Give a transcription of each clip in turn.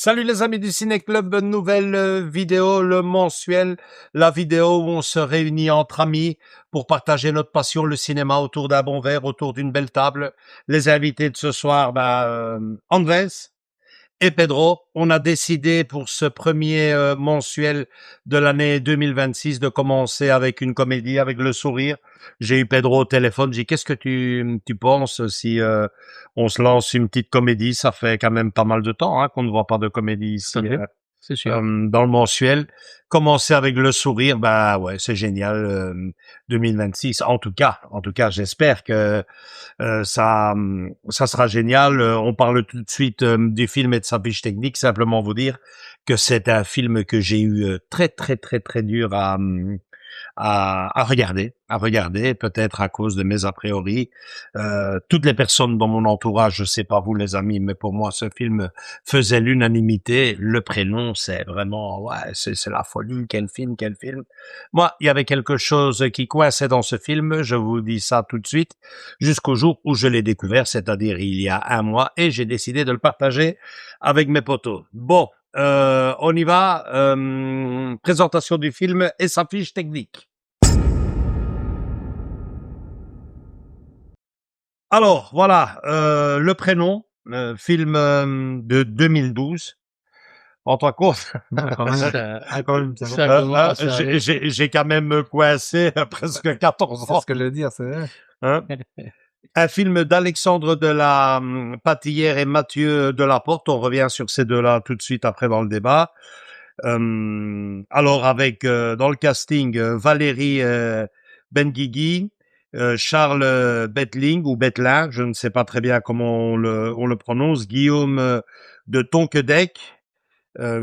Salut les amis du Ciné Club, nouvelle vidéo, le mensuel, la vidéo où on se réunit entre amis pour partager notre passion, le cinéma, autour d'un bon verre, autour d'une belle table. Les invités de ce soir, Andrés et Pedro. On a décidé pour ce premier mensuel de l'année 2026 de commencer avec une comédie, avec le sourire. J'ai eu Pedro au téléphone, j'ai dit qu'est-ce que tu penses si on se lance une petite comédie? Ça fait quand même pas mal de temps qu'on ne voit pas de comédie ici C'est sûr. dans le mensuel. Commencer avec le sourire, bah ouais, c'est génial. 2026, en tout cas, j'espère que ça sera génial. On parle tout de suite du film et de sa fiche technique. Simplement vous dire que c'est un film que j'ai eu très très très très dur à regarder, peut-être à cause de mes a priori. Toutes les personnes dans mon entourage, je sais pas vous les amis, mais pour moi ce film faisait l'unanimité. Le prénom, c'est vraiment, ouais, c'est la folie. Quel film. Moi, il y avait quelque chose qui coinçait dans ce film. Je vous dis ça tout de suite, jusqu'au jour où je l'ai découvert, c'est-à-dire il y a un mois, et j'ai décidé de le partager avec mes potos. Bon. On y va. Présentation du film et sa fiche technique. Alors, voilà, le prénom, film de 2012. En tant qu'autre, j'ai quand même coincé presque 14 ans. C'est ce que je veux dire, c'est vrai. Hein? Un film d'Alexandre de la Patillière et Mathieu Delaporte. On revient sur ces deux-là tout de suite après dans le débat. Alors avec dans le casting Valérie Benguigui, Charles Betling ou Bettelin, je ne sais pas très bien comment on le prononce, Guillaume de Tonquedec,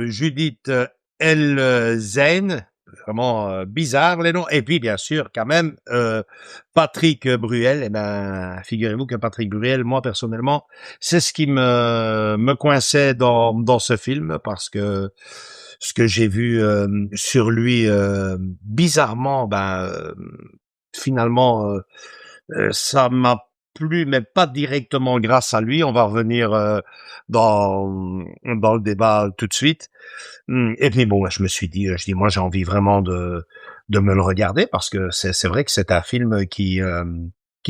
Judith Elzeyn, vraiment bizarre les noms, et puis bien sûr quand même Patrick Bruel. Eh ben figurez-vous que Patrick Bruel, moi personnellement, c'est ce qui me coinçait dans ce film, parce que ce que j'ai vu sur lui, bizarrement, finalement ça m'a plu, mais pas directement grâce à lui. On va revenir dans le débat tout de suite. Et puis bon, je me suis dit, moi j'ai envie vraiment de me le regarder, parce que c'est vrai que c'est un film qui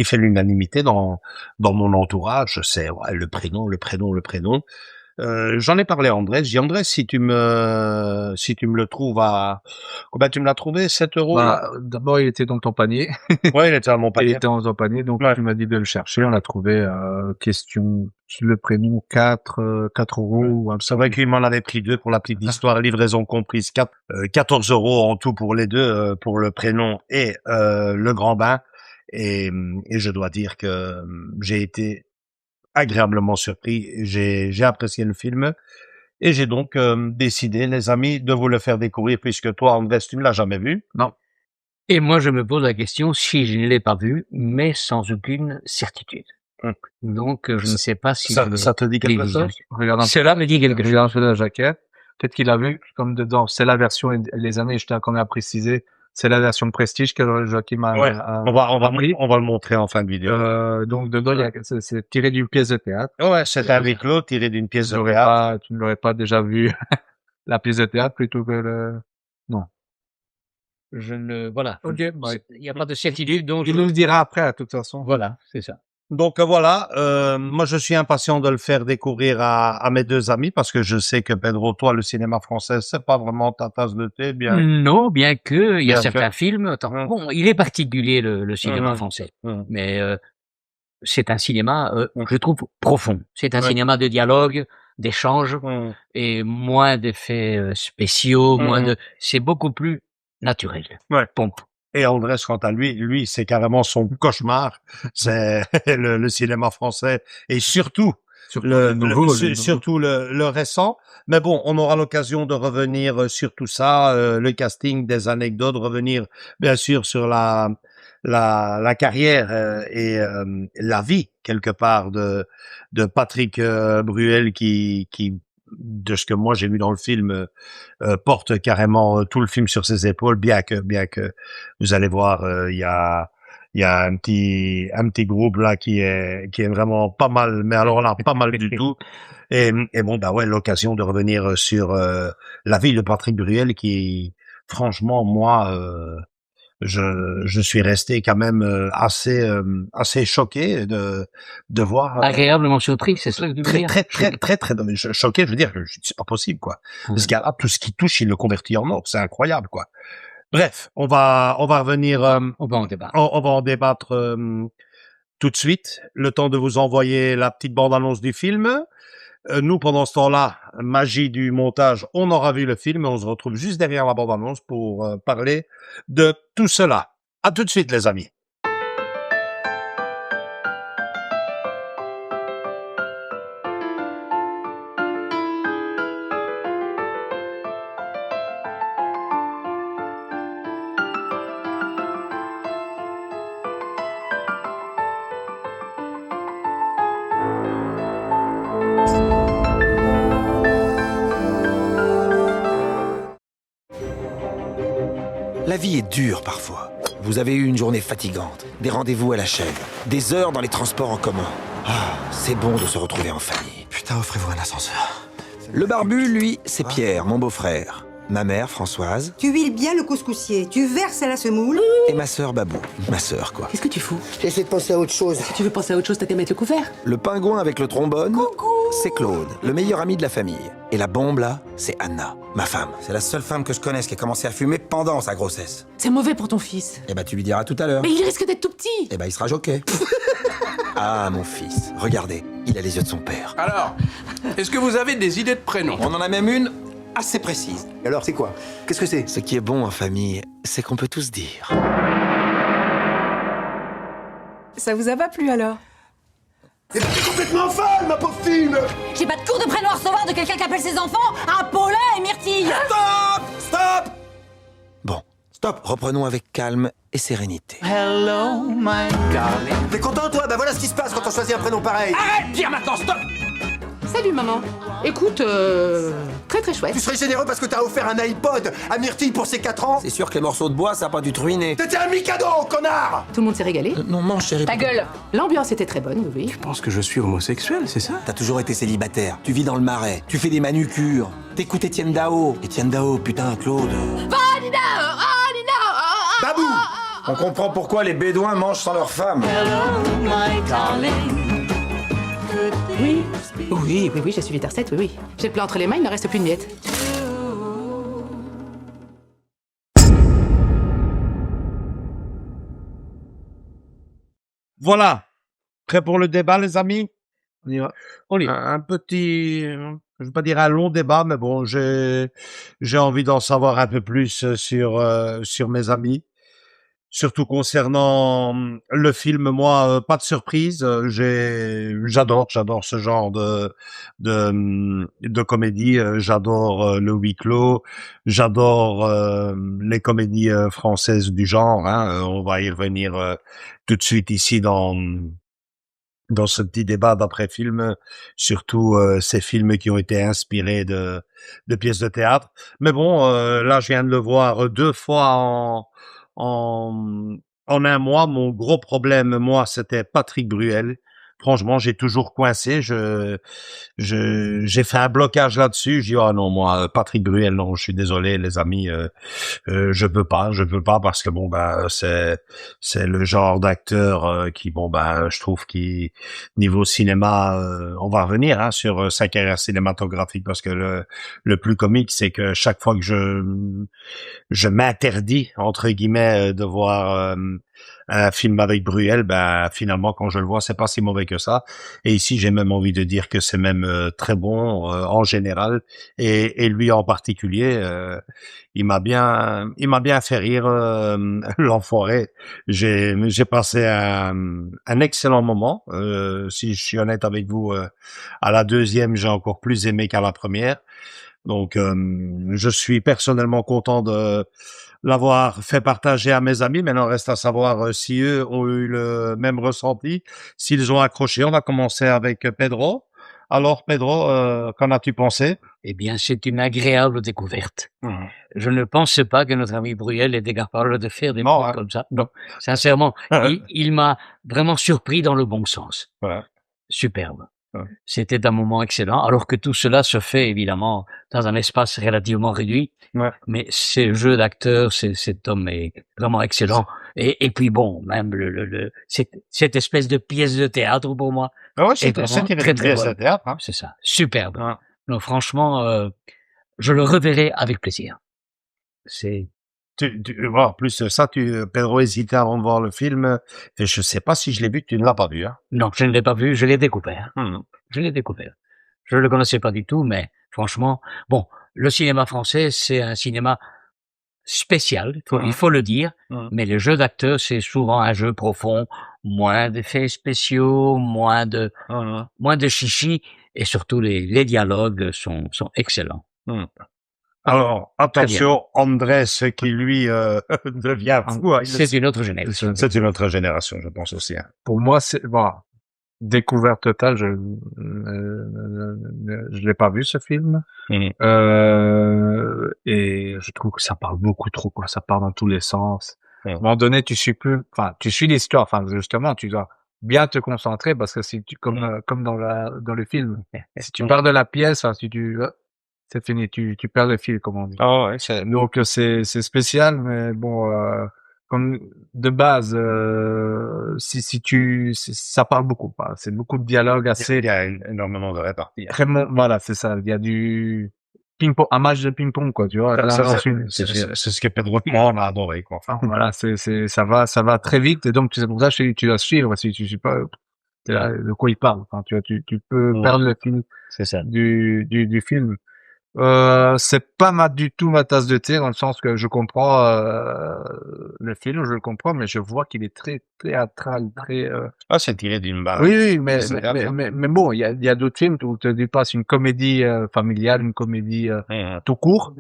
fait l'unanimité dans mon entourage. C'est ouais, le prénom. J'en ai parlé à Andrés. J'ai dit, Andrés, si tu me le trouves à, combien tu me l'as trouvé? 7 €? D'abord, il était dans ton panier. Ouais, il était dans mon Il panier. était dans ton panier, donc Ouais. tu m'as dit de le chercher. On l'a trouvé, question, le prénom, 4 €. Ou C'est vrai qu'il m'en avait pris 2 pour la petite histoire, livraison comprise, 14 € en tout pour les deux, pour le prénom et le grand bain. Et je dois dire que j'ai été agréablement surpris. J'ai apprécié le film, et j'ai donc décidé, les amis, de vous le faire découvrir, puisque toi, Andrés, tu ne l'as jamais vu. Non. Et moi, je me pose la question si je ne l'ai pas vu, mais sans aucune certitude. Donc, je ne sais pas si Ça te dit quelque chose? Regarde un peu. Cela me dit quelque chose. Regarde un peu la jaquette. Peut-être qu'il a vu, comme dedans, c'est la version, les années, je tiens quand même à préciser, c'est la version de Prestige que Joachim a, Ouais. On va pris. le montrer en fin de vidéo. Donc dedans, c'est tiré d'une pièce de théâtre. Ouais, c'est un huis clos tiré d'une pièce de théâtre. Tu ne l'aurais pas déjà vu la pièce de théâtre plutôt que non. Voilà. Ok, Il n'y a pas de certitude, donc il nous le dira après, de toute façon. voilà, c'est ça. Donc voilà, moi je suis impatient de le faire découvrir à mes deux amis, parce que je sais que Pedro, toi, le cinéma français, c'est pas vraiment ta tasse de thé, bien. Non, bien que il y a Bien certains que. films. Bon, il est particulier le cinéma français, mais c'est un cinéma, je trouve, profond. C'est un cinéma de dialogue, d'échange, et moins d'effets spéciaux, c'est beaucoup plus naturel. Ouais. Pompe. Et Andrés, quant à lui, c'est carrément son cauchemar. C'est le cinéma français et surtout surtout le récent. Mais bon, on aura l'occasion de revenir sur tout ça, le casting, des anecdotes, revenir bien sûr sur la carrière et la vie quelque part de Patrick Bruel qui de ce que moi j'ai vu dans le film porte carrément tout le film sur ses épaules, bien que vous allez voir il y a un petit groupe là qui est vraiment pas mal, mais alors là pas mal du tout. Et bon bah ouais, l'occasion de revenir sur la vie de Patrick Bruel qui franchement moi je suis resté quand même assez choqué de voir agréablement surpris, c'est ça que tu veux dire? Très choqué, je veux dire, c'est pas possible quoi. Ce gars-là, tout ce qu'il touche, il le convertit en or, c'est incroyable quoi. Bref, on va revenir On va en débattre. on va en débattre tout de suite, le temps de vous envoyer la petite bande-annonce du film. Nous, pendant ce temps-là, magie du montage, on aura vu le film et on se retrouve juste derrière la bande-annonce pour parler de tout cela. À tout de suite, les amis. La vie est dure parfois. Vous avez eu une journée fatigante, des rendez-vous à la chaîne, des heures dans les transports en commun. Ah, c'est bon de se retrouver en famille. Putain, offrez-vous un ascenseur. Le barbu, lui, c'est Pierre, mon beau-frère. Ma mère, Françoise. Tu huiles bien le couscoussier, tu verses à la semoule. Et ma sœur, Babou. Ma sœur, quoi. Qu'est-ce que tu fous? J'essaie de penser à autre chose. Si tu veux penser à autre chose, t'as qu'à mettre le couvert. Le pingouin avec le trombone, c'est Claude, le meilleur ami de la famille. Et la bombe, là, c'est Anna, ma femme. C'est la seule femme que je connaisse qui a commencé à fumer pendant sa grossesse. C'est mauvais pour ton fils. Eh ben, tu lui diras tout à l'heure. Mais il risque d'être tout petit. Eh ben, il sera jockey. Ah, mon fils. Regardez, il a les yeux de son père. Alors, est-ce que vous avez des idées de prénoms? On en a même une assez précise. Et alors, c'est quoi? Qu'est-ce que c'est? Ce qui est bon en famille, c'est qu'on peut tous dire. Ça vous a pas plu alors? Mais t'es complètement folle, ma pauvre fille! J'ai pas de cours de prénom à recevoir de quelqu'un qui appelle ses enfants Apollin et Myrtille. Stop! Stop! Bon, stop. Reprenons avec calme et sérénité. Hello, my darling. T'es content, toi? Bah voilà ce qui se passe quand on choisit un prénom pareil. Arrête, Pierre, maintenant, stop! Salut maman. Écoute, très très chouette. Tu serais généreux parce que t'as offert un iPod à Myrtille pour ses 4 ans? C'est sûr que les morceaux de bois, ça a pas dû te ruiner. T'étais un Mikado, connard! Tout le monde s'est régalé. Non, mange, chérie. Ta gueule. L'ambiance était très bonne, oui. Tu penses que je suis homosexuel, c'est ça? T'as toujours été célibataire. Tu vis dans le marais. Tu fais des manucures. T'écoutes Étienne Dao. Étienne Dao, putain, Claude. Babou! On comprend pourquoi les Bédouins mangent sans leur femme. Oui, je suis Vitercette, oui. J'ai le plat entre les mains, il ne reste plus de miettes. Voilà. Prêt pour le débat, les amis? On y va. Un petit, je vais pas dire un long débat, mais bon, j'ai envie d'en savoir un peu plus sur mes amis. Surtout concernant le film, moi, pas de surprise. J'adore ce genre de comédie. J'adore le huis clos. J'adore les comédies françaises du genre. Hein. On va y revenir tout de suite ici dans ce petit débat d'après-film, surtout ces films qui ont été inspirés de pièces de théâtre. Mais bon, là, je viens de le voir 2 fois en un mois. Mon gros problème, moi, c'était Patrick Bruel. Franchement, j'ai toujours coincé. J'ai fait un blocage là-dessus. J'ai dit, oh non, moi, Patrick Bruel, non, je suis désolé, les amis, je peux pas parce que bon, bah, c'est le genre d'acteur qui, bon, bah, je trouve qui, niveau cinéma, on va revenir, hein, sur sa carrière cinématographique parce que le plus comique, c'est que chaque fois que je m'interdis, entre guillemets, de voir, un film avec Bruel, finalement quand je le vois, c'est pas si mauvais que ça. Et ici, j'ai même envie de dire que c'est même très bon en général, et lui en particulier. Il m'a bien fait rire, l'enfoiré. J'ai passé un excellent moment. Si je suis honnête avec vous, à la deuxième, j'ai encore plus aimé qu'à la première. Donc, je suis personnellement content de l'avoir fait partager à mes amis. Maintenant, reste à savoir si eux ont eu le même ressenti, s'ils ont accroché. On va commencer avec Pedro. Alors, Pedro, qu'en as-tu pensé? Eh bien, c'est une agréable découverte. Je ne pensais pas que notre ami Bruel était capable de faire des trucs comme ça. Non, sincèrement, il m'a vraiment surpris dans le bon sens. Voilà. Superbe. C'était un moment excellent, alors que tout cela se fait évidemment dans un espace relativement réduit. Mais ce jeu d'acteur, cet homme est vraiment excellent. Et puis bon, même cette espèce de pièce de théâtre pour moi. C'est une pièce de théâtre. Hein. C'est ça, superbe. Donc franchement, je le reverrai avec plaisir. En plus ça, Pedro hésitait avant de voir le film, et je sais pas si je l'ai vu, tu ne l'as pas vu, hein? Non, je ne l'ai pas vu, je l'ai découvert. Je l'ai découvert. Je ne le connaissais pas du tout, mais franchement, bon, le cinéma français, c'est un cinéma spécial, il faut le dire, mais le jeu d'acteur, c'est souvent un jeu profond, moins d'effets spéciaux, moins de chichi, et surtout les dialogues sont excellents. Alors, attention, Andrés, qui lui devient fou. C'est une autre génération. C'est une autre génération, je pense aussi. Hein. Pour moi, c'est découverte totale. Je l'ai pas vu ce film, et je trouve que ça parle beaucoup trop, quoi. Ça part dans tous les sens. À un moment donné, tu suis l'histoire. Enfin, justement, tu dois bien te concentrer parce que si tu comme dans le film, si tu pars de la pièce, c'est fini, tu perds le fil, comme on dit. Donc c'est spécial, mais bon, comme de base, ça parle beaucoup, quoi. C'est beaucoup de dialogues assez. Il y a énormément de réparties. Voilà, c'est ça. Il y a du ping-pong, un match de ping-pong, quoi, tu vois. C'est ce que Pedro et moi on a adoré, quoi. Enfin, voilà, ça va très vite, et donc c'est pour ça que tu dois suivre. Si tu suis pas, t'es là, de quoi il parle. Enfin, tu peux perdre le fil. C'est ça. Du film. C'est pas du tout ma tasse de thé, dans le sens que je comprends le film, je le comprends, mais je vois qu'il est très théâtral, très. c'est tiré d'une balle. Oui, mais bon, il y a d'autres films où tu passes une comédie familiale, une comédie tout court,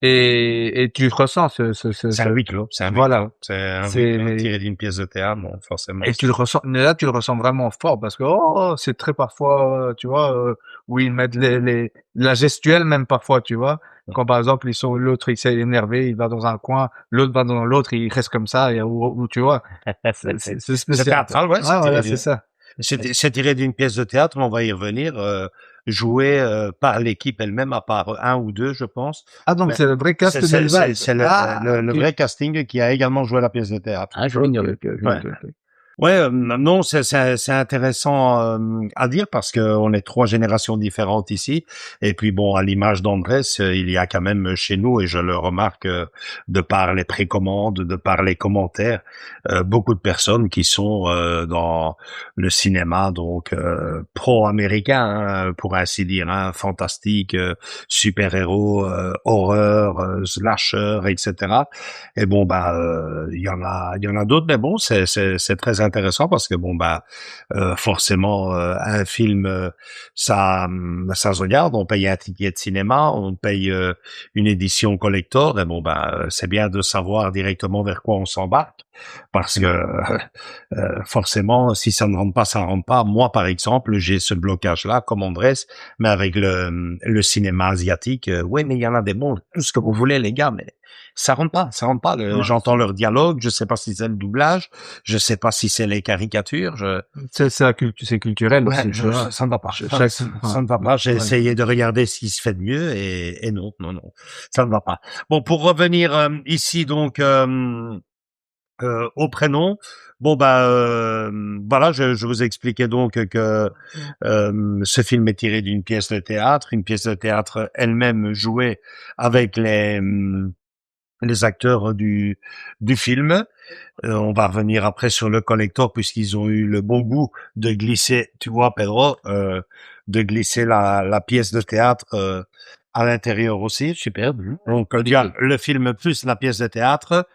et tu ressens c'est un huis clos. C'est un voilà. C'est un huis clos tiré d'une pièce de théâtre, bon, forcément. Et tu le ressens. Mais là, tu le ressens vraiment fort, parce que c'est très parfois, tu vois, où ils mettent la gestuelle même parfois, tu vois. Quand par exemple l'autre il s'est énervé, il va dans un coin, l'autre va dans l'autre, il reste comme ça, où tu vois. C'est théâtral, ouais. Voilà, c'est ça. C'est tiré d'une pièce de théâtre, on va y revenir, joué par l'équipe elle-même, à part un ou deux, je pense. Ah, donc c'est le vrai cast d'Elval. C'est le vrai casting qui a également joué la pièce de théâtre. Ah, je l'ignorais. Non, c'est intéressant à dire, parce que on est trois générations différentes ici, et puis bon, à l'image d'Andrés, il y a quand même chez nous, et je le remarque de par les précommandes, de par les commentaires, beaucoup de personnes qui sont dans le cinéma donc pro-américain, hein, pour ainsi dire, hein, fantastique, super-héros, horreur, slasher, etc. Et bon, il y en a d'autres, mais bon, c'est très intéressant, parce que bon, forcément, un film, ça se regarde, on paye un ticket de cinéma, on paye une édition collector, et bon, c'est bien de savoir directement vers quoi on s'embarque, parce que forcément, si ça ne rentre pas, ça ne rentre pas. Moi, par exemple, j'ai ce blocage-là, comme Andrés, mais avec le cinéma asiatique, oui, mais il y en a des bons, tout ce que vous voulez, les gars, mais ça rentre pas. J'entends leur dialogue, je sais pas si c'est le doublage, je sais pas si c'est les caricatures, c'est culturel. Ouais, ça ne va pas. Ça ne va pas. J'ai essayé de regarder ce qui se fait de mieux, et non, ça ne va pas. Bon, pour revenir ici donc au prénom. Bon, voilà, je vous expliquais donc que ce film est tiré d'une pièce de théâtre, une pièce de théâtre elle-même jouée avec les les acteurs du film. On va revenir après sur le collector puisqu'ils ont eu le bon goût de glisser, tu vois, Pedro, de glisser la pièce de théâtre à l'intérieur aussi. Superbe. Donc, il y a le film plus la pièce de théâtre.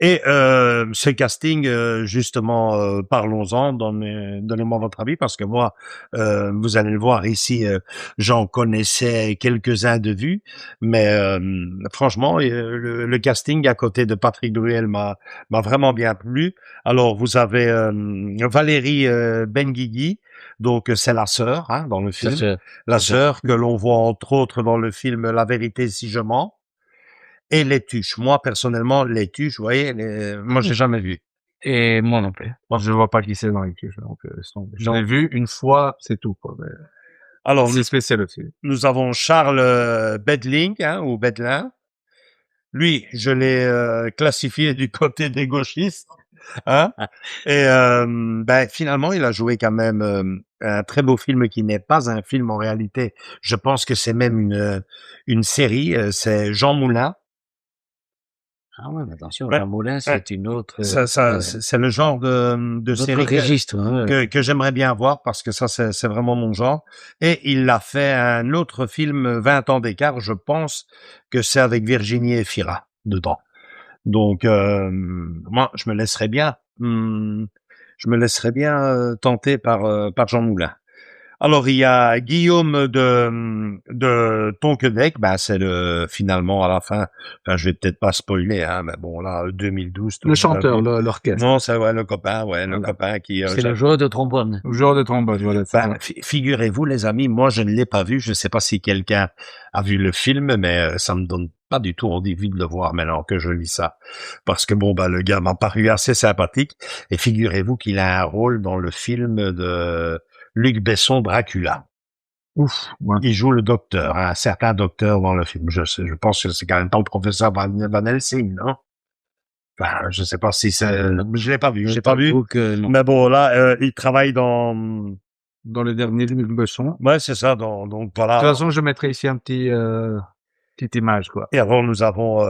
Et ce casting, justement, parlons-en, donnez-moi votre avis, parce que moi, vous allez le voir ici, j'en connaissais quelques-uns de vue, mais franchement, le casting à côté de Patrick Bruel m'a vraiment bien plu. Alors, vous avez Valérie Benguigui, donc c'est la sœur hein, dans le film, la sœur que l'on voit entre autres dans le film La vérité si je mens. Et les tuches. Moi, personnellement, les tuches, vous voyez, moi, j'ai jamais vu. Et moi non plus. Moi, je vois pas qui c'est dans les tuches. Donc, j'en ai vu une fois, c'est tout. Quoi. Mais... Alors, c'est spécial aussi. Nous avons Charles Bedling, hein, ou Bedlin. Lui, je l'ai classifié du côté des gauchistes. Hein. Et finalement, il a joué quand même un très beau film qui n'est pas un film en réalité. Je pense que c'est même une série. C'est Jean Moulin. Ah ouais, mais attention, Jean Moulin, c'est une autre... c'est le genre de série que j'aimerais bien voir parce que ça, c'est vraiment mon genre. Et il a fait un autre film 20 ans d'écart, je pense que c'est avec Virginie Efira dedans. Donc, moi, je me laisserais bien tenter par Jean Moulin. Alors, il y a Guillaume de Tonquédec, c'est finalement à la fin, je vais peut-être pas spoiler, hein, mais bon, là, 2012. Le chanteur, l'orchestre. Non, c'est le copain, le copain qui... c'est le joueur de trombone. Le joueur de trombone, voilà. Figurez-vous, les amis, moi, je ne l'ai pas vu, je sais pas si quelqu'un a vu le film, mais ça me donne pas du tout envie de le voir maintenant que je lis ça. Parce que le gars m'a paru assez sympathique, et figurez-vous qu'il a un rôle dans le film de Luc Besson, Dracula. Ouf. Ouais. Il joue le docteur, un certain docteur dans le film. Je pense que c'est quand même pas le professeur Van Helsing, non? Enfin, je sais pas si c'est... Je l'ai pas vu, mais bon, là, il travaille dans le dernier Luc Besson. Ouais, c'est ça, donc voilà. De toute façon, je mettrai ici un petite image, quoi. Et avant, nous avons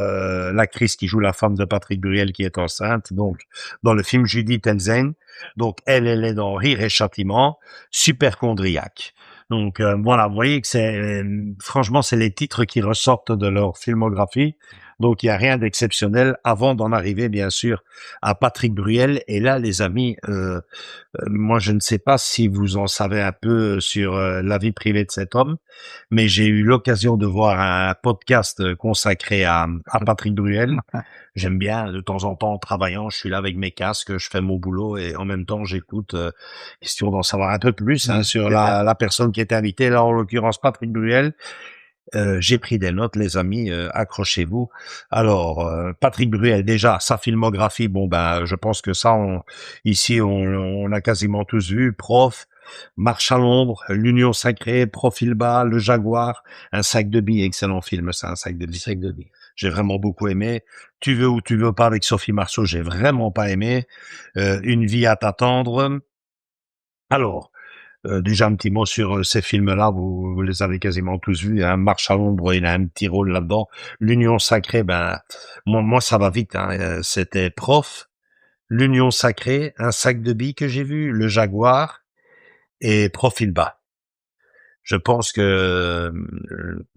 l'actrice qui joue la femme de Patrick Bruel qui est enceinte, donc dans le film Judith Ensign. Donc elle est dans Rire et Châtiment, Superchondriaque. Donc voilà, vous voyez que franchement, c'est les titres qui ressortent de leur filmographie. Donc il y a rien d'exceptionnel avant d'en arriver bien sûr à Patrick Bruel. Et là, les amis, moi je ne sais pas si vous en savez un peu sur la vie privée de cet homme, mais j'ai eu l'occasion de voir un podcast consacré à Patrick Bruel. J'aime bien, de temps en temps, en travaillant, je suis là avec mes casques, je fais mon boulot et en même temps, j'écoute, question d'en savoir un peu plus sur la personne qui est invitée, là en l'occurrence Patrick Bruel. J'ai pris des notes, les amis, accrochez-vous. Alors, Patrick Bruel, déjà, sa filmographie, je pense que ça, ici, on a quasiment tous vu. Prof, Marche à l'ombre, L'Union sacrée, Profil bas, Le Jaguar, Un sac de billes, excellent film, ça, Un sac de billes. J'ai vraiment beaucoup aimé. Tu veux ou tu veux pas avec Sophie Marceau, j'ai vraiment pas aimé. Une vie à t'attendre. Alors, déjà un petit mot sur ces films-là, vous les avez quasiment tous vus. Hein. Marche à l'ombre, il a un petit rôle là-dedans. L'Union sacrée, moi ça va vite. Hein. C'était Prof, L'Union sacrée, Un sac de billes que j'ai vu, Le Jaguar et Profil bas. Je pense que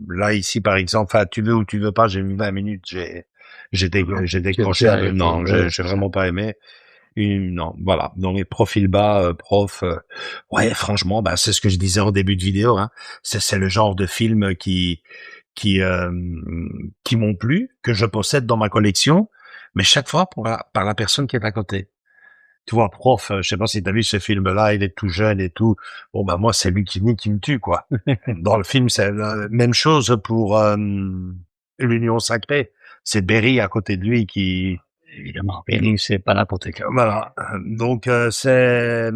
là ici par exemple, tu veux ou tu veux pas, j'ai vu 20 minutes, j'ai décroché. Non, j'ai vraiment pas aimé. Non, voilà. Donc les Profil bas, prof. Ouais, franchement, c'est ce que je disais en début de vidéo. Hein. C'est le genre de film qui m'ont plu, que je possède dans ma collection, mais chaque fois par la personne qui est à côté. Tu vois, Prof, je sais pas si t'as vu ce film-là, il est tout jeune et tout. Moi, c'est lui qui me tue, quoi. Dans le film, c'est la même chose pour L'Union sacrée. C'est Berry à côté de lui qui... Évidemment, Berry, c'est pas n'importe quel. Voilà. Donc, c'est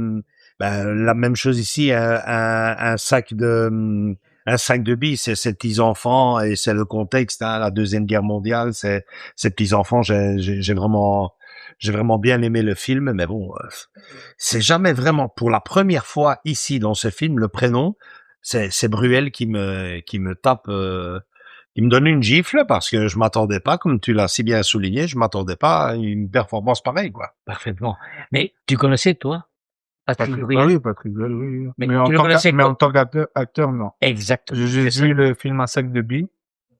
la même chose ici, un sac de billes, c'est ces petits enfants et c'est le contexte, hein, la Deuxième Guerre mondiale, c'est ces petits enfants. J'ai vraiment bien aimé le film, mais bon, c'est jamais vraiment pour la première fois ici dans ce film le prénom, c'est Bruel qui me tape il me donne une gifle parce que je m'attendais pas, comme tu l'as si bien souligné, je m'attendais pas à une performance pareille, quoi. Parfaitement. Mais tu connaissais, toi, Patrick Bruel? Ah oui, Patrick Bruel, oui. Mais Mais en tu le tant connaissais mais en tant qu'acteur, non. Exactement. J'ai vu le film Un sac de billes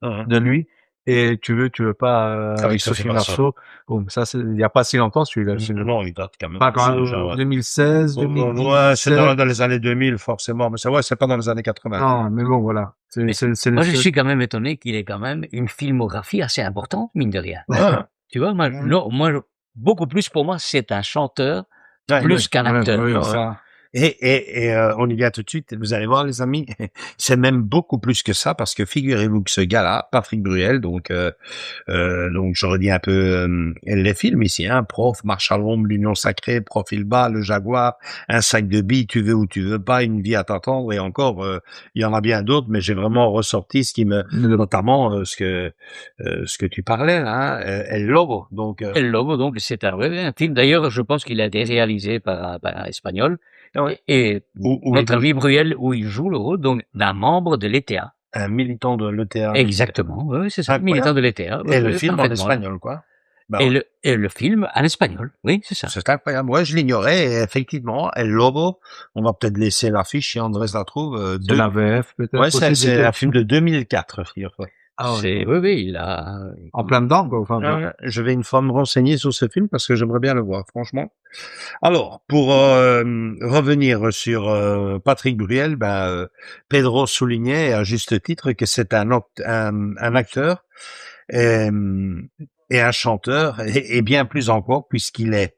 de lui. Et tu veux pas, avec Sophie Marceau. Bon, ça, c'est, il y a pas si longtemps, celui-là. Non, il date quand même. Pas quand 2016, 2017. Ouais, c'est dans les années 2000, forcément. Mais c'est pas dans les années 80. Non, mais bon, voilà. Moi, je suis quand même étonné qu'il ait quand même une filmographie assez importante, mine de rien. Tu vois, beaucoup plus pour moi, c'est un chanteur plus qu'un acteur. Et on y vient tout de suite. Vous allez voir, les amis, c'est même beaucoup plus que ça, parce que figurez-vous que ce gars-là, Patrick Bruel, donc je redis un peu les films ici, hein, Prof, Marche à l'ombre, L'Union sacrée, Profil bas, Le Jaguar, Un sac de billes, Tu veux ou tu veux pas, Une vie à t'attendre, et encore, il y en a bien d'autres, mais j'ai vraiment ressorti ce qui me, notamment ce que tu parlais, hein, El Lobo. Donc El Lobo, donc c'est un film. D'ailleurs, je pense qu'il a été réalisé par un Espagnol. Et notre ami Bruel, où il joue le rôle d'un membre de l'ETA. Un militant de l'ETA. Exactement, oui, c'est ça, militant de l'ETA. Et le film en espagnol, quoi. Bah, et le film en espagnol, oui, c'est ça. C'est incroyable. Ouais, je l'ignorais, et effectivement, El Lobo, on va peut-être laisser l'affiche si Andrés la trouve. De la VF, peut-être. Ouais, c'est un film de 2004, figure-toi. Oui, il a... En plein dedans, quoi. Enfin, je vais une fois me renseigner sur ce film parce que j'aimerais bien le voir, franchement. Alors, pour revenir sur Patrick Bruel, Pedro soulignait à juste titre que c'est un acteur et un chanteur, et bien plus encore, puisqu'il est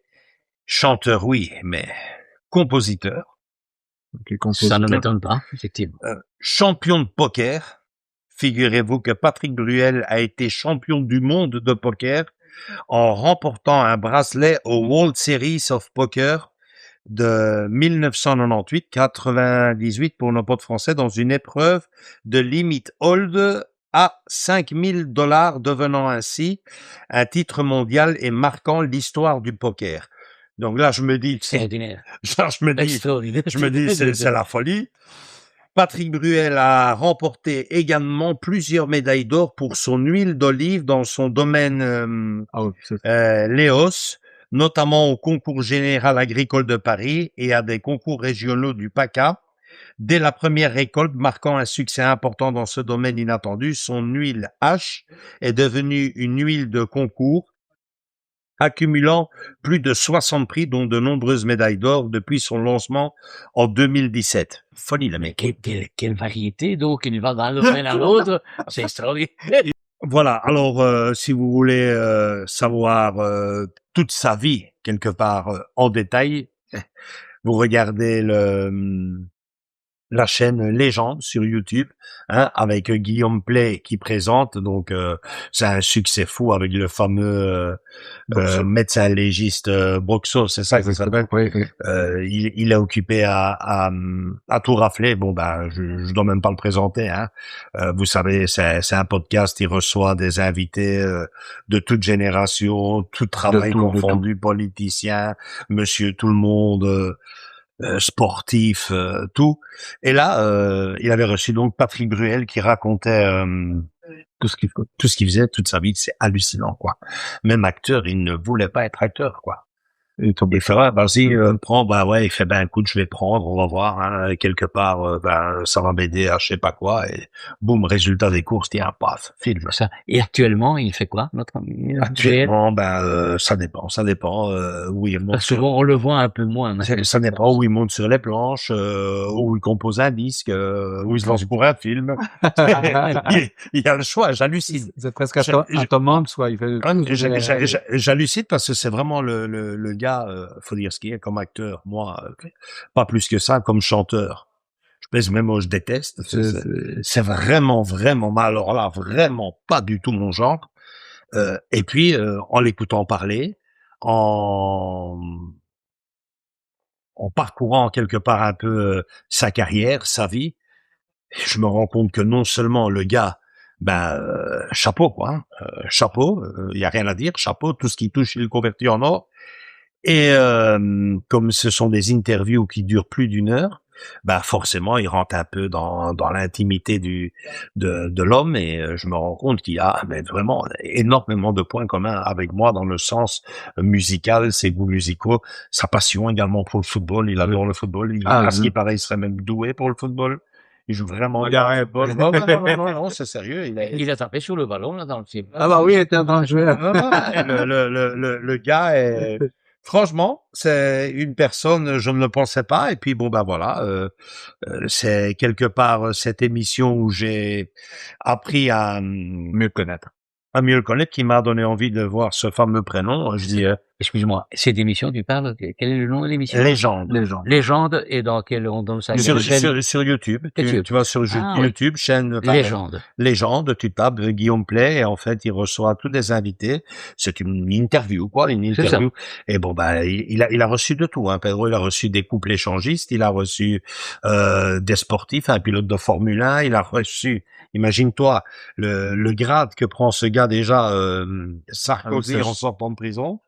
chanteur, oui, mais compositeur. Ça ne m'étonne pas, effectivement. Champion de poker. Figurez-vous que Patrick Bruel a été champion du monde de poker en remportant un bracelet au World Series of Poker de 1998 pour nos potes français dans une épreuve de limit hold à $5,000, devenant ainsi un titre mondial et marquant l'histoire du poker. Donc là, je me dis, c'est la folie. Patrick Bruel a remporté également plusieurs médailles d'or pour son huile d'olive dans son domaine Léos, notamment au concours général agricole de Paris et à des concours régionaux du PACA. Dès la première récolte, marquant un succès important dans ce domaine inattendu, son huile H est devenue une huile de concours, accumulant plus de 60 prix, dont de nombreuses médailles d'or depuis son lancement en 2017. Folie, le mec. Quelle variété, donc, il va d'un domaine à l'autre. C'est extraordinaire. Voilà. Alors, si vous voulez savoir toute sa vie, quelque part, en détail, vous regardez la chaîne Légende sur YouTube, hein, avec Guillaume Play qui présente. Donc c'est un succès fou avec le fameux médecin légiste Broxo, c'est ça que ça s'appelle. Oui. Il a occupé à tout rafler. Bon, je dois même pas le présenter, hein. Vous savez, c'est un podcast, il reçoit des invités de toute génération, tout travail confondu, politiciens, monsieur tout le monde, sportif, tout. Et là, il avait reçu donc Patrick Bruel qui racontait tout ce qu'il faisait toute sa vie. C'est hallucinant, quoi. Même acteur, il ne voulait pas être acteur, quoi. Il fait, vas-y, prends, il fait, écoute, je vais prendre, on va voir, hein, quelque part, ça va m'aider à je sais pas quoi, et boum, résultat des courses, tiens, paf, film. Ça. Et actuellement, il fait quoi, notre ami? Actuellement, ça dépend, où il monte. Parce que on le voit un peu moins. Ça dépend où il monte sur les planches, où il compose un disque, où il se lance pour un film. il y a le choix, j'hallucine. C'est presque un Tom Hanks, quoi. J'hallucine parce que c'est vraiment le gars, faut dire ce qu'il est comme acteur. Moi, pas plus que ça comme chanteur. Je pèse même moi, je déteste. C'est vraiment, vraiment mal. Alors là, vraiment pas du tout mon genre. Et puis, en l'écoutant parler, en parcourant quelque part un peu sa carrière, sa vie, je me rends compte que non seulement le gars, chapeau, quoi, hein, chapeau, y a rien à dire, chapeau, tout ce qui touche, il le convertit en or. Et comme ce sont des interviews qui durent plus d'1 heure, ben forcément, il rentre un peu dans l'intimité de l'homme, et je me rends compte qu'il y a vraiment énormément de points communs avec moi dans le sens musical, ses goûts musicaux, sa passion également pour le football. Il adore le football. À ce qui paraît, il serait même doué pour le football. Il joue vraiment bien au football. Non, c'est sérieux. Il a tapé sur le ballon, là, dans le film. Ah bah oui, il était en train de jouer. Le gars est, franchement, c'est une personne, je ne le pensais pas. Et puis bon, ben voilà, c'est quelque part cette émission où j'ai appris à Mieux connaître. Qui m'a donné envie de voir ce fameux prénom. Je dis, Excuse-moi, cette émission, tu parles, quel est le nom de l'émission? Légende. Légende, et dans quel, on donne ça? Sur YouTube. Tu vas sur YouTube, chaîne, Légende. Légende, tu tapes Guillaume Play, et en fait, il reçoit tous les invités. C'est une interview, quoi, une interview. Et bon, ben, il a reçu de tout, hein. Pedro, il a reçu des couples échangistes, il a reçu, des sportifs, un pilote de Formule 1, il a reçu, imagine-toi, le grade que prend ce gars déjà, Sarkozy en sortant de prison.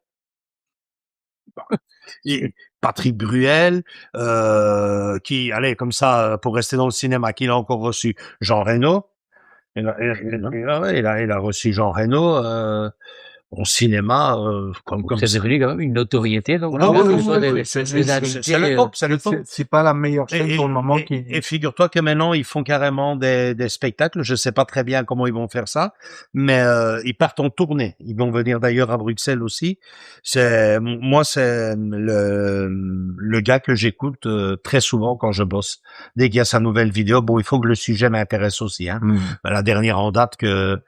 Patrick Bruel, qui, allez, comme ça, pour rester dans le cinéma, qu'il a encore reçu Jean Reno. Il a reçu Jean Reno, au cinéma, comme c'est devenu quand même une notoriété, donc. C'est le top. C'est pas la meilleure chaîne pour le moment et figure-toi que maintenant, ils font carrément des spectacles. Je sais pas très bien comment ils vont faire ça, mais, ils partent en tournée. Ils vont venir d'ailleurs à Bruxelles aussi. C'est le gars que j'écoute, très souvent quand je bosse. Dès qu'il y a sa nouvelle vidéo, bon, il faut que le sujet m'intéresse aussi, hein. La dernière en date que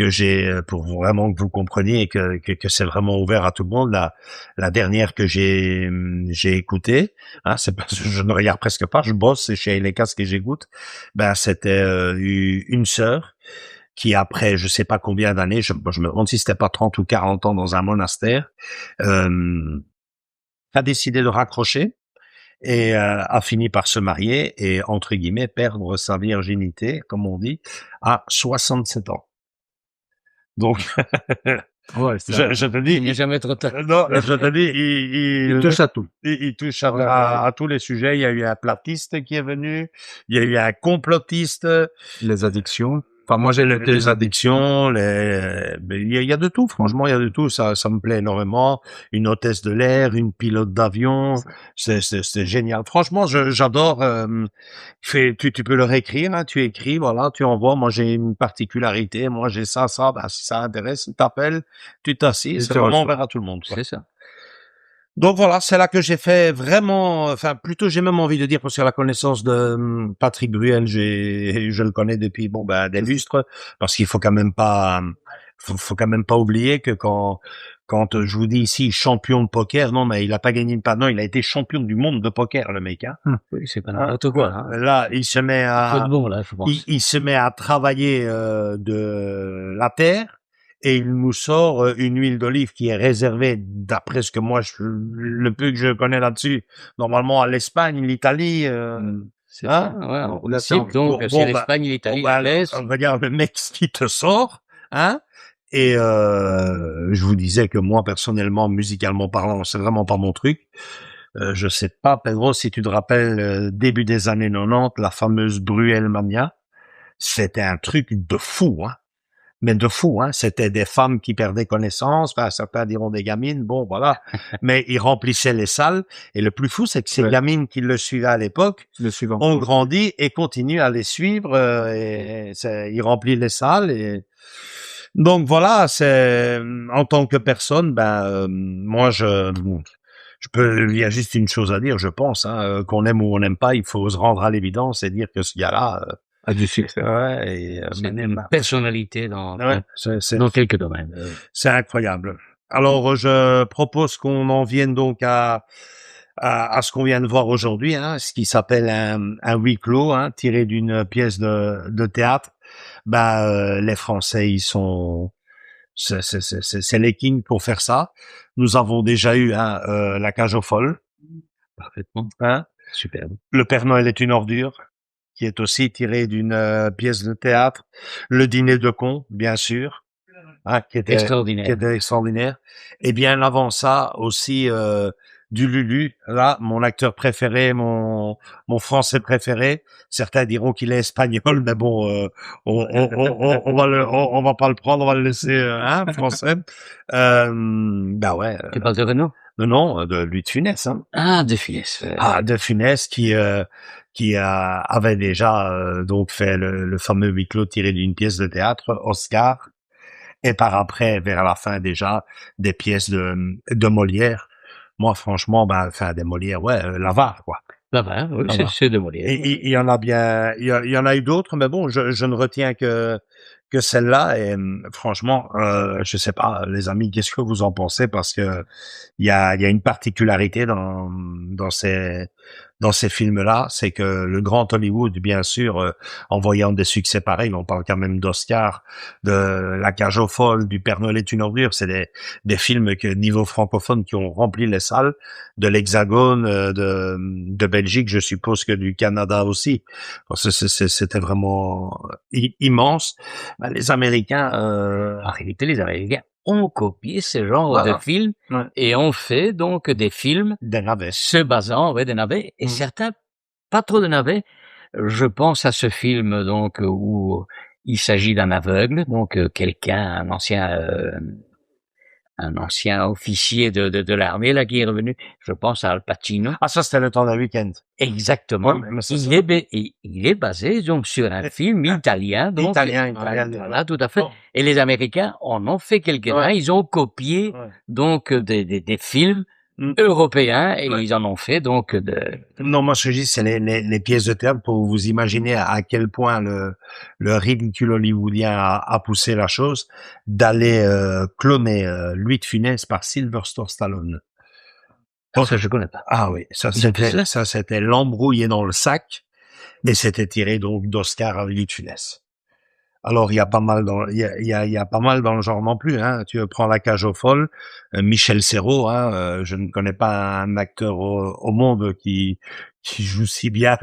j'ai, pour vraiment que vous compreniez et que c'est vraiment ouvert à tout le monde, la dernière que j'ai écoutée, hein, c'est parce que je ne regarde presque pas, je bosse, c'est chez les casques que j'écoute, ben, c'était, une sœur qui, après je sais pas combien d'années, je me demande si c'était pas 30 ou 40 ans dans un monastère, a décidé de raccrocher et a fini par se marier et, entre guillemets, perdre sa virginité, comme on dit, à 67 ans. Donc, je te dis, il n'est jamais trop tard. Non, je te dis, il touche à tout. Il touche à tous les sujets. Il y a eu un platiste qui est venu, il y a eu un complotiste, les addictions. Enfin, moi, j'ai les addictions, il y a de tout, franchement, il y a de tout. Ça me plaît énormément. Une hôtesse de l'air, une pilote d'avion. C'est génial. Franchement, j'adore, tu peux leur écrire, hein, tu écris, voilà, tu envoies. Moi, j'ai une particularité. Moi, j'ai ça, ben, si ça intéresse, tu t'appelles, tu t'assis. C'est vraiment ouvert à tout le monde, quoi. C'est ça. Donc voilà, c'est là que j'ai fait vraiment, enfin plutôt j'ai même envie de dire, parce que la connaissance de Patrick Bruel, je le connais depuis des lustres, parce qu'il faut quand même pas oublier que quand je vous dis ici champion de poker, non mais il a pas gagné une non, il a été champion du monde de poker, le mec, hein. Oui, c'est pas n'importe quoi, hein. Là, il se met à je pense. il se met à travailler de la terre. Et il nous sort une huile d'olive qui est réservée, d'après ce que moi, le peu que je connais là-dessus, normalement à l'Espagne, l'Italie. C'est ça, ouais. Donc, c'est l'Espagne, l'Italie, l'Est. Regarde le mec qui te sort, hein. Et je vous disais que moi, personnellement, musicalement parlant, c'est vraiment pas mon truc. Je sais pas, Pedro, si tu te rappelles, début des années 90, la fameuse Bruelmania, c'était un truc de fou, hein. Mais de fou, hein. C'était des femmes qui perdaient connaissance. Enfin, certains diront des gamines. Bon, voilà. Mais ils remplissaient les salles. Et le plus fou, c'est que ces gamines qui le suivaient à l'époque ont grandi et continuent à les suivre. Ils remplissent les salles. Et donc voilà, c'est en tant que personne, moi il y a juste une chose à dire, je pense, hein, qu'on aime ou on n'aime pas, il faut se rendre à l'évidence et dire que ce gars-là a du succès. Ouais, et c'est une personnalité dans quelques domaines. C'est incroyable. Alors, je propose qu'on en vienne donc à ce qu'on vient de voir aujourd'hui, hein, ce qui s'appelle un huis clos, hein, tiré d'une pièce de théâtre. Les Français, ils sont, c'est les kings pour faire ça. Nous avons déjà eu La Cage aux folles. Parfaitement. Hein? Superbe. Le Père Noël est une ordure, qui est aussi tiré d'une pièce de théâtre. Le Dîner de cons, bien sûr, hein, qui était extraordinaire. Et bien avant ça aussi, du Lulu. Là, mon acteur préféré, mon français préféré. Certains diront qu'il est espagnol, mais bon, on va pas le prendre, on va le laisser français. Bah ouais. Tu parles de Renaud? Non, de Louis de Funès. Hein. Ah, de Funès. De Funès qui avait déjà donc fait le fameux huis clos tiré d'une pièce de théâtre, Oscar. Et par après, vers la fin déjà, des pièces de Molière. Moi, franchement, des Molière, l'Avare, quoi. L'Avare, oui, c'est de Molière. Et il y en a bien, il y en a eu d'autres, mais bon, je ne retiens que celle-là. Et franchement, je sais pas, les amis, qu'est-ce que vous en pensez? Parce que il y a une particularité dans ces films-là, c'est que le grand Hollywood, bien sûr, en voyant des succès pareils, on parle quand même d'Oscar, de La Cage aux folles, du Père Noël est une ordure, c'est des films que niveau francophone qui ont rempli les salles, de l'Hexagone, de Belgique, je suppose que du Canada aussi. C'était vraiment immense. Les Américains, en réalité, les Américains ont copié ce genre de films et ont fait donc des films des navets se basant des navets et certains pas trop de navets. Je pense à ce film donc où il s'agit d'un aveugle, donc quelqu'un, un ancien officier de l'armée là qui est revenu. Je pense à Al Pacino. Ah, ça c'était Le Temps d'un week-end. Exactement. Ouais, il est basé donc sur un film italien. Donc, italien. Voilà, tout à fait. Et les Américains en ont fait quelques-uns. Ils ont copié donc des films européens et ils en ont fait donc Non, moi ce que je dis c'est les pièces de théâtre pour vous imaginer à quel point le ridicule hollywoodien a poussé la chose d'aller cloner Louis de Funès par Sylvester Stallone. Ça je connais pas. Ah oui, ça c'était l'embrouillé dans le sac et c'était tiré donc d'Oscar à Louis de Funès. Alors il y a pas mal dans le genre non plus hein. Tu prends La Cage aux folles, Michel Serrault je ne connais pas un acteur au monde qui joue si bien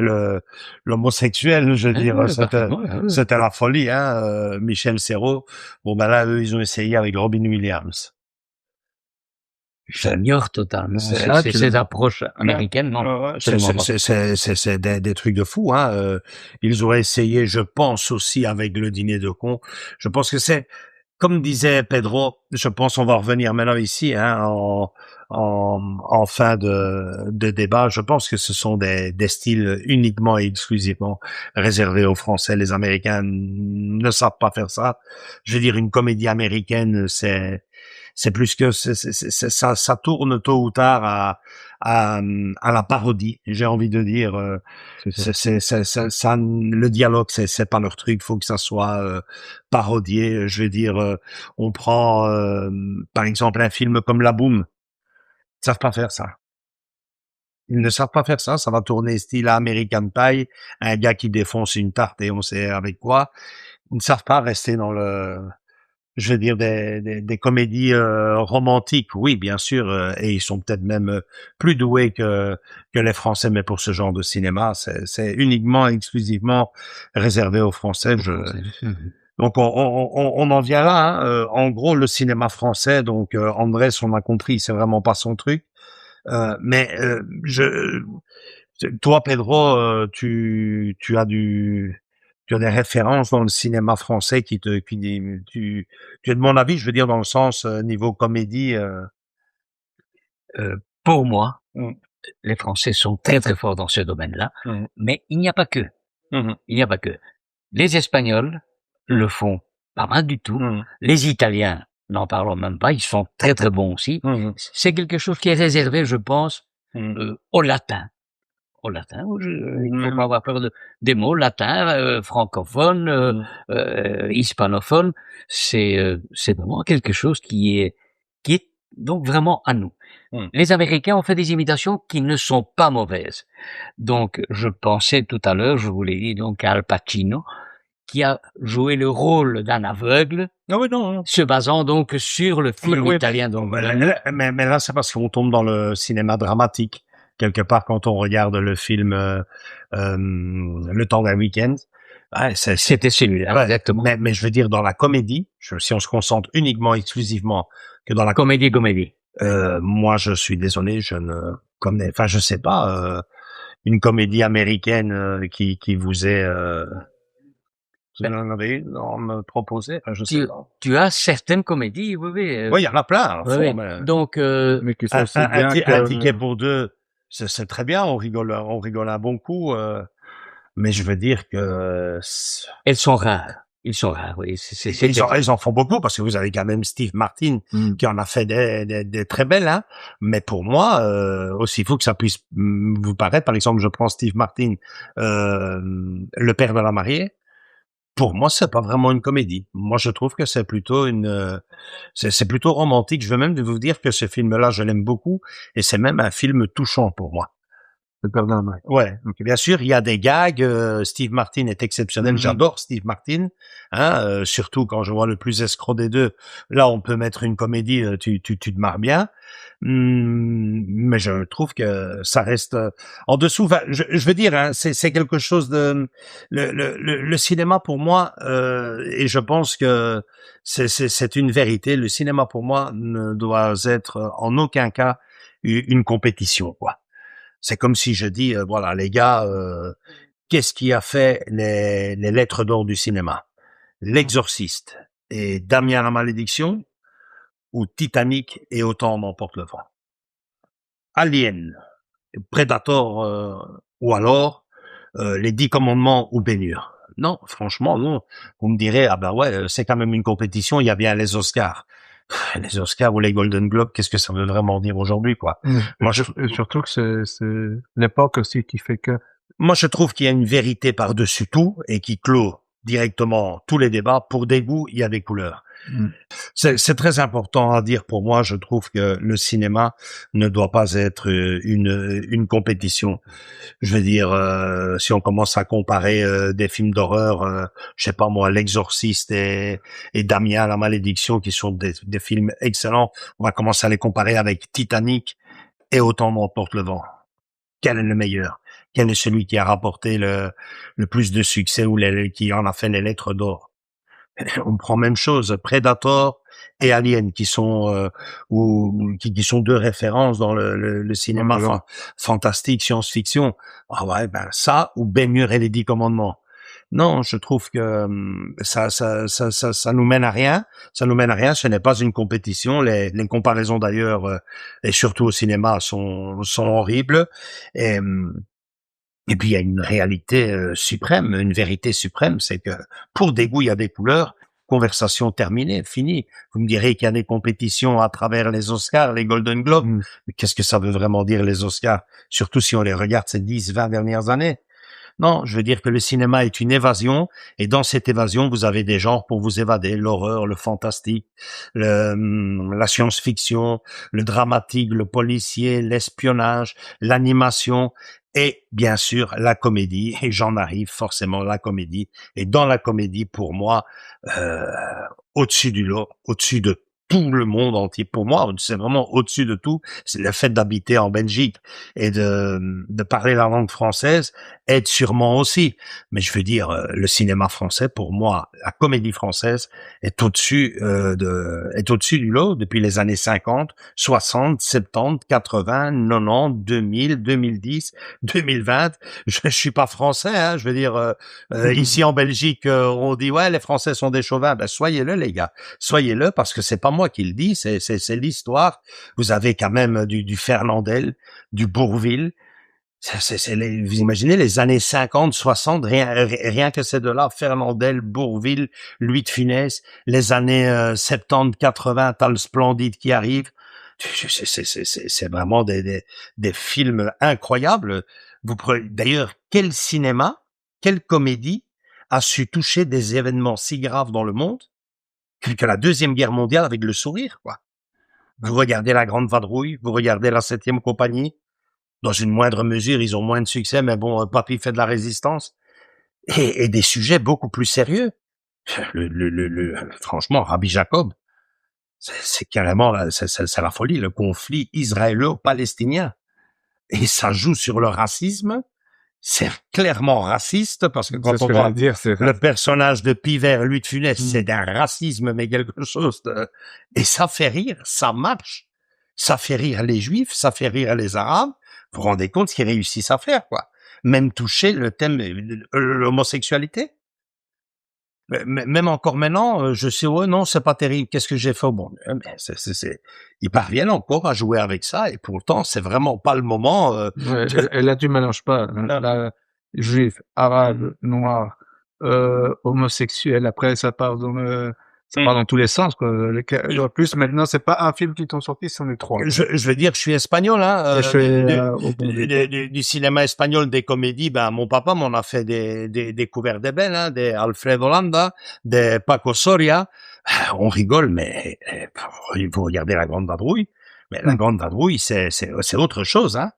l'homosexuel, je veux dire, c'était la folie Michel Serrault. Bon là eux ils ont essayé avec Robin Williams. J'ignore totalement ces approches américaines, non. C'est des trucs de fou, ils auraient essayé, je pense aussi avec Le Dîner de cons. Je pense que c'est, comme disait Pedro, je pense on va revenir maintenant ici, en fin de débat. Je pense que ce sont des styles uniquement et exclusivement réservés aux Français. Les Américains ne savent pas faire ça. Je veux dire, une comédie américaine, c'est plus que ça tourne tôt ou tard à la parodie. J'ai envie de dire, ça, le dialogue, c'est pas leur truc. Faut que ça soit parodié. Je veux dire, on prend par exemple un film comme La Boum. Ils savent pas faire ça. Ils ne savent pas faire ça. Ça va tourner style American Pie, un gars qui défonce une tarte et on sait avec quoi. Ils ne savent pas rester dans je veux dire des comédies romantiques, oui bien sûr, et ils sont peut-être même plus doués que les Français, mais pour ce genre de cinéma, c'est uniquement exclusivement réservé aux Français. Donc on en vient là. En gros, le cinéma français, donc Andrés, on a compris, c'est vraiment pas son truc. Mais toi, Pedro, tu as des références dans le cinéma français tu es de mon avis, je veux dire dans le sens niveau comédie. Pour moi, les Français sont très très forts dans ce domaine-là, mais il n'y a pas que. Il n'y a pas que. Les Espagnols le font pas mal du tout. Les Italiens, n'en parlons même pas, ils sont très très bons aussi. C'est quelque chose qui est réservé, je pense, au latin. Au latin, il faut pas avoir peur des mots latins, francophones, hispanophones. C'est vraiment quelque chose qui est donc vraiment à nous. Les Américains ont fait des imitations qui ne sont pas mauvaises. Donc, je pensais tout à l'heure, je vous l'ai dit, donc à Al Pacino, qui a joué le rôle d'un aveugle, se basant donc sur le film italien. Donc, mais là, c'est parce qu'on tombe dans le cinéma dramatique. Quelque part, quand on regarde le film Le Temps d'un week-end, c'était celui-là, exactement. Mais je veux dire, dans la comédie, si on se concentre uniquement, exclusivement que dans la comédie, Moi, je suis désolé, je ne connais, enfin, je sais pas, une comédie américaine qui vous est, vous en avez une à me proposer, enfin, je sais pas. Tu as certaines comédies, oui, oui. Oui, il y en a plein, oui, oui. mais Donc, Mais qui sont aussi bien un ticket pour deux, c'est très bien, on rigole un bon coup, mais je veux dire que elles sont rares. Ils sont rares, oui. ils en font beaucoup parce que vous avez quand même Steve Martin qui en a fait des très belles, hein. Mais pour moi, aussi fou que ça puisse vous paraître, par exemple, je prends Steve Martin, Le père de la mariée. Pour moi, c'est pas vraiment une comédie. Moi, je trouve que c'est plutôt c'est plutôt romantique. Je veux même vous dire que ce film-là, je l'aime beaucoup et c'est même un film touchant pour moi. Le père de la mariée. Ouais, bien sûr, il y a des gags. Steve Martin est exceptionnel. J'adore Steve Martin, hein. Surtout quand je vois le plus escroc des deux. Là, on peut mettre une comédie. Tu te marres bien. Mais je trouve que ça reste en dessous. Enfin, je veux dire, hein, c'est quelque chose de le cinéma pour moi. Et je pense que c'est une vérité. Le cinéma pour moi ne doit être en aucun cas une compétition, quoi. C'est comme si je dis, voilà, les gars, qu'est-ce qui a fait les lettres d'or du cinéma? L'Exorciste et Damien la Malédiction ou Titanic et Autant m'emporte le vent? Alien, Predator ou alors les 10 commandements ou Ben-Hur? Non, franchement, non. Vous me direz, ah ben ouais, c'est quand même une compétition, il y a bien les Oscars. Les Oscars ou les Golden Globes, qu'est-ce que ça veut vraiment dire aujourd'hui, quoi? Moi, surtout que c'est l'époque aussi qui fait que... Moi, je trouve qu'il y a une vérité par-dessus tout et qui clôt directement tous les débats. Pour des goûts, il y a des couleurs. C'est très important à dire pour moi. Je trouve que le cinéma ne doit pas être une compétition. Je veux dire, si on commence à comparer des films d'horreur, je sais pas moi, L'Exorciste et Damien la Malédiction, qui sont des films excellents, on va commencer à les comparer avec Titanic et Autant m'emporte le vent. Quel est le meilleur? Quel est celui qui a rapporté le plus de succès ou qui en a fait les lettres d'or? On prend même chose, Predator et Alien, qui sont qui sont deux références dans le cinéma fantastique, science-fiction. Ah ouais, ben ça ou Ben-Hur et les 10 commandements. Non, je trouve que ça nous mène à rien. Ça nous mène à rien. Ce n'est pas une compétition. Les comparaisons d'ailleurs, et surtout au cinéma, sont horribles. Et puis il y a une réalité suprême, une vérité suprême, c'est que pour des goûts il y a des couleurs. Conversation terminée, finie. Vous me direz qu'il y a des compétitions à travers les Oscars, les Golden Globes. Mais qu'est-ce que ça veut vraiment dire les Oscars? Surtout si on les regarde ces 10, 20 dernières années. Non, je veux dire que le cinéma est une évasion, et dans cette évasion, vous avez des genres pour vous évader, l'horreur, le fantastique, la science-fiction, le dramatique, le policier, l'espionnage, l'animation, et bien sûr la comédie, et j'en arrive forcément à la comédie, et dans la comédie, pour moi, au-dessus du lot, au-dessus de tout le monde entier. Pour moi, c'est vraiment au-dessus de tout. C'est le fait d'habiter en Belgique et de parler la langue française aide sûrement aussi. Mais je veux dire, le cinéma français, pour moi, la comédie française est au-dessus du lot depuis les années 50, 60, 70, 80, 90, 2000, 2010, 2020. Je suis pas français, hein. Je veux dire, ici en Belgique, on dit ouais, les Français sont des chauvins. Ben soyez-le, les gars. Soyez-le, parce que c'est pas moi qui le dis, c'est l'histoire. Vous avez quand même du Fernandel, du Bourvil. Vous imaginez les années 50, 60, rien que ces deux-là, Fernandel, Bourvil, Louis de Funès, les années 70, 80, t'as le Splendide qui arrive. C'est vraiment des films incroyables. D'ailleurs, quel cinéma, quelle comédie a su toucher des événements si graves dans le monde que la Deuxième Guerre mondiale avec le sourire, quoi. Vous regardez La Grande Vadrouille, vous regardez La Septième Compagnie. Dans une moindre mesure, ils ont moins de succès, mais bon, Papy fait de la résistance. Et des sujets beaucoup plus sérieux. Franchement, Rabbi Jacob, c'est carrément, c'est la folie, le conflit israélo-palestinien. Et ça joue sur le racisme. C'est clairement raciste, parce que quand on voit le personnage de Pivert, Louis de Funès, c'est d'un racisme, mais quelque chose de... Et ça fait rire, ça marche. Ça fait rire les Juifs, ça fait rire les Arabes. Vous vous rendez compte ce qu'ils réussissent à faire, quoi. Même toucher le thème de l'homosexualité. Même encore maintenant, je sais, ouais, non, c'est pas terrible. Qu'est-ce que j'ai fait? Bon, mais ils parviennent encore à jouer avec ça, et pourtant, c'est vraiment pas le moment. Ouais, et là, tu mélanges pas juif, arabe, noir, homosexuel. Après, ça part dans tous les sens, quoi. En plus, maintenant, c'est pas un film qui t'ont sorti, c'en est 3. Je veux dire, je suis espagnol, hein. Du cinéma espagnol, des comédies, ben, mon papa m'en a fait des couverts de belles, hein, des Alfredo Landa, des Paco Soria. On rigole, mais vous regardez La Grande Vadrouille. Mais La Grande Vadrouille, c'est autre chose, hein.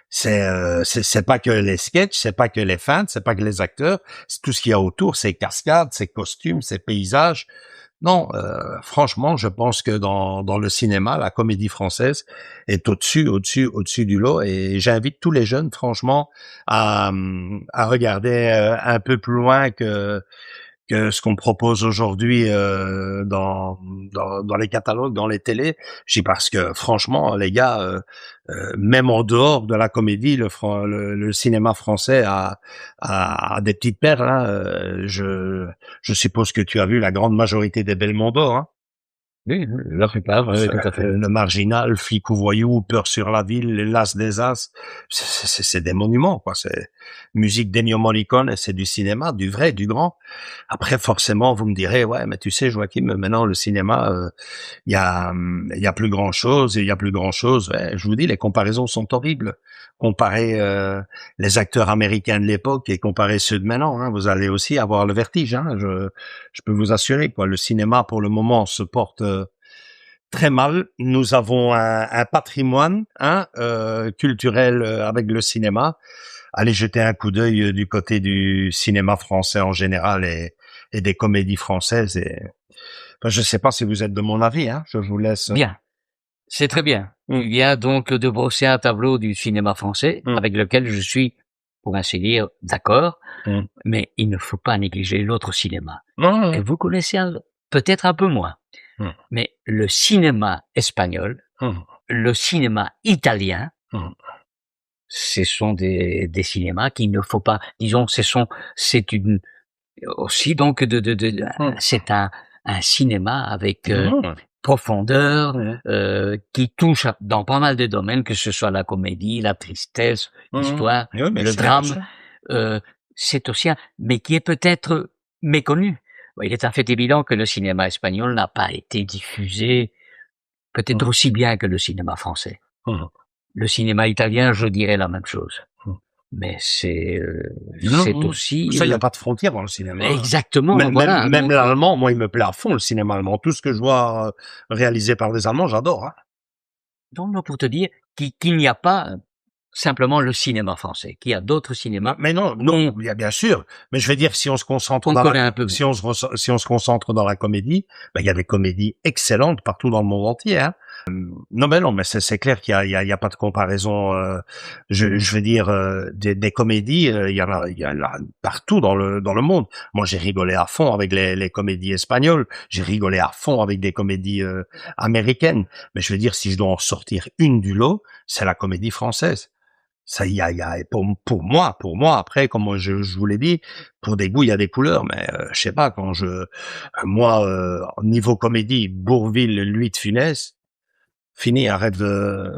C'est pas que les sketchs, c'est pas que les feintes, c'est pas que les acteurs, c'est tout ce qu'il y a autour, c'est cascades, c'est costumes, c'est paysages. Non, franchement, je pense que dans le cinéma, la comédie française est au-dessus du lot, et j'invite tous les jeunes, franchement, à regarder un peu plus loin que ce qu'on propose aujourd'hui dans les catalogues, dans les télés. Je dis parce que franchement, les gars, même en dehors de la comédie, le cinéma français a des petites perles, hein. Je suppose que tu as vu la grande majorité des Belmondo, hein. Oui, la plupart, oui, tout à fait. Le Marginal, Flic ou Voyou, Peur sur la ville, L'As des As, c'est des monuments, quoi. C'est musique d'Ennio Morricone, c'est du cinéma, du vrai, du grand. Après, forcément, vous me direz, ouais, mais tu sais, Joachim, maintenant, le cinéma, il y a plus grand chose, Ouais, je vous dis, les comparaisons sont horribles. Comparer les acteurs américains de l'époque et comparer ceux de maintenant, hein, vous allez aussi avoir le vertige, hein. Je peux vous assurer, quoi. Le cinéma, pour le moment, se porte très mal. Nous avons un patrimoine, hein, culturel avec le cinéma. Allez jeter un coup d'œil du côté du cinéma français en général et des comédies françaises. Et enfin, je sais pas si vous êtes de mon avis, hein. Je vous laisse. Bien, c'est très bien. Il vient donc de brosser un tableau du cinéma français avec lequel je suis, pour ainsi dire, d'accord. Mais il ne faut pas négliger l'autre cinéma. Que vous connaissez peut-être un peu moins. Mais le cinéma espagnol, le cinéma italien, ce sont des cinémas qu'il ne faut pas, disons, c'est un cinéma avec profondeur, qui touche dans pas mal de domaines, que ce soit la comédie, la tristesse, l'histoire, le drame. C'est aussi mais qui est peut-être méconnu. Il est un fait évident que le cinéma espagnol n'a pas été diffusé peut-être aussi bien que le cinéma français. Le cinéma italien, je dirais la même chose. Mais c'est aussi... Ça, il n'y a pas de frontière dans le cinéma. Exactement. Même l'allemand, moi, il me plaît à fond, le cinéma allemand. Tout ce que je vois réalisé par des Allemands, j'adore. Hein. Donc, pour te dire qu'il n'y a pas simplement le cinéma français, qu'il y a d'autres cinémas. Mais non, bien sûr. Mais je vais dire, si on se concentre si on se concentre dans la comédie, ben, il y a des comédies excellentes partout dans le monde entier, hein. Non, mais c'est clair qu'il y a pas de comparaison. Je veux dire, des comédies, il y en a partout dans le monde. Moi, j'ai rigolé à fond avec les comédies espagnoles. J'ai rigolé à fond avec des comédies américaines. Mais je veux dire, si je dois en sortir une du lot, c'est la comédie française. Ça, il y a pour moi, après, comme je vous l'ai dit, pour des goûts, il y a des couleurs, mais je sais pas, quand niveau comédie, Bourvil, Louis de Funès, fini, arrête de...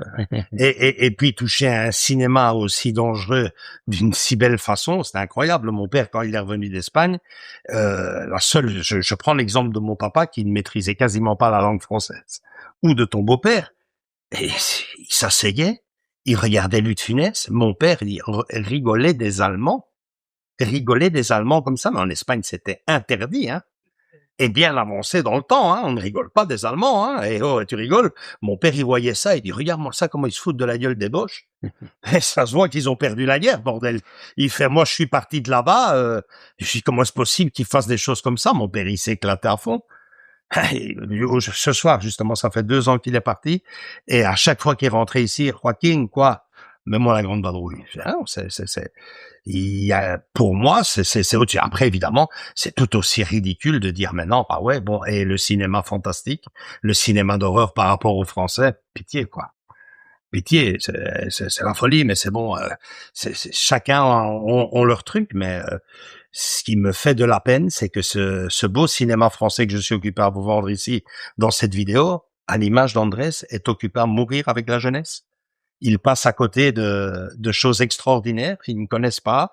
et puis toucher à un cinéma aussi dangereux d'une si belle façon, c'était incroyable. Mon père, quand il est revenu d'Espagne, je prends l'exemple de mon papa qui ne maîtrisait quasiment pas la langue française, ou de ton beau-père, et il s'asseyait, il regardait Louis de Funès, mon père, il rigolait des Allemands comme ça, mais en Espagne, c'était interdit, hein. Et bien avancé dans le temps, hein. On ne rigole pas des Allemands, hein. Et tu rigoles. Mon père, il voyait ça, il dit, regarde-moi ça, comment ils se foutent de la gueule des Boches. Et ça se voit qu'ils ont perdu la guerre, bordel. Il fait, moi, je suis parti de là-bas, je dis, comment est-ce possible qu'ils fassent des choses comme ça? Mon père, il s'est éclaté à fond. Ce soir, justement, ça fait 2 ans qu'il est parti, et à chaque fois qu'il est rentré ici, Joaquin, quoi, mets-moi la grande vadrouille. Pour moi, c'est au-dessus. Après, évidemment, c'est tout aussi ridicule de dire maintenant, ah ouais, bon, et le cinéma fantastique, le cinéma d'horreur par rapport aux Français, pitié, quoi. pitié, c'est la folie, mais c'est bon. Chacun ont leur truc, mais ce qui me fait de la peine, c'est que ce beau cinéma français que je suis occupé à vous vendre ici dans cette vidéo, à l'image d'Andrés, est occupé à mourir avec la jeunesse. Ils passent à côté de choses extraordinaires qu'ils ne connaissent pas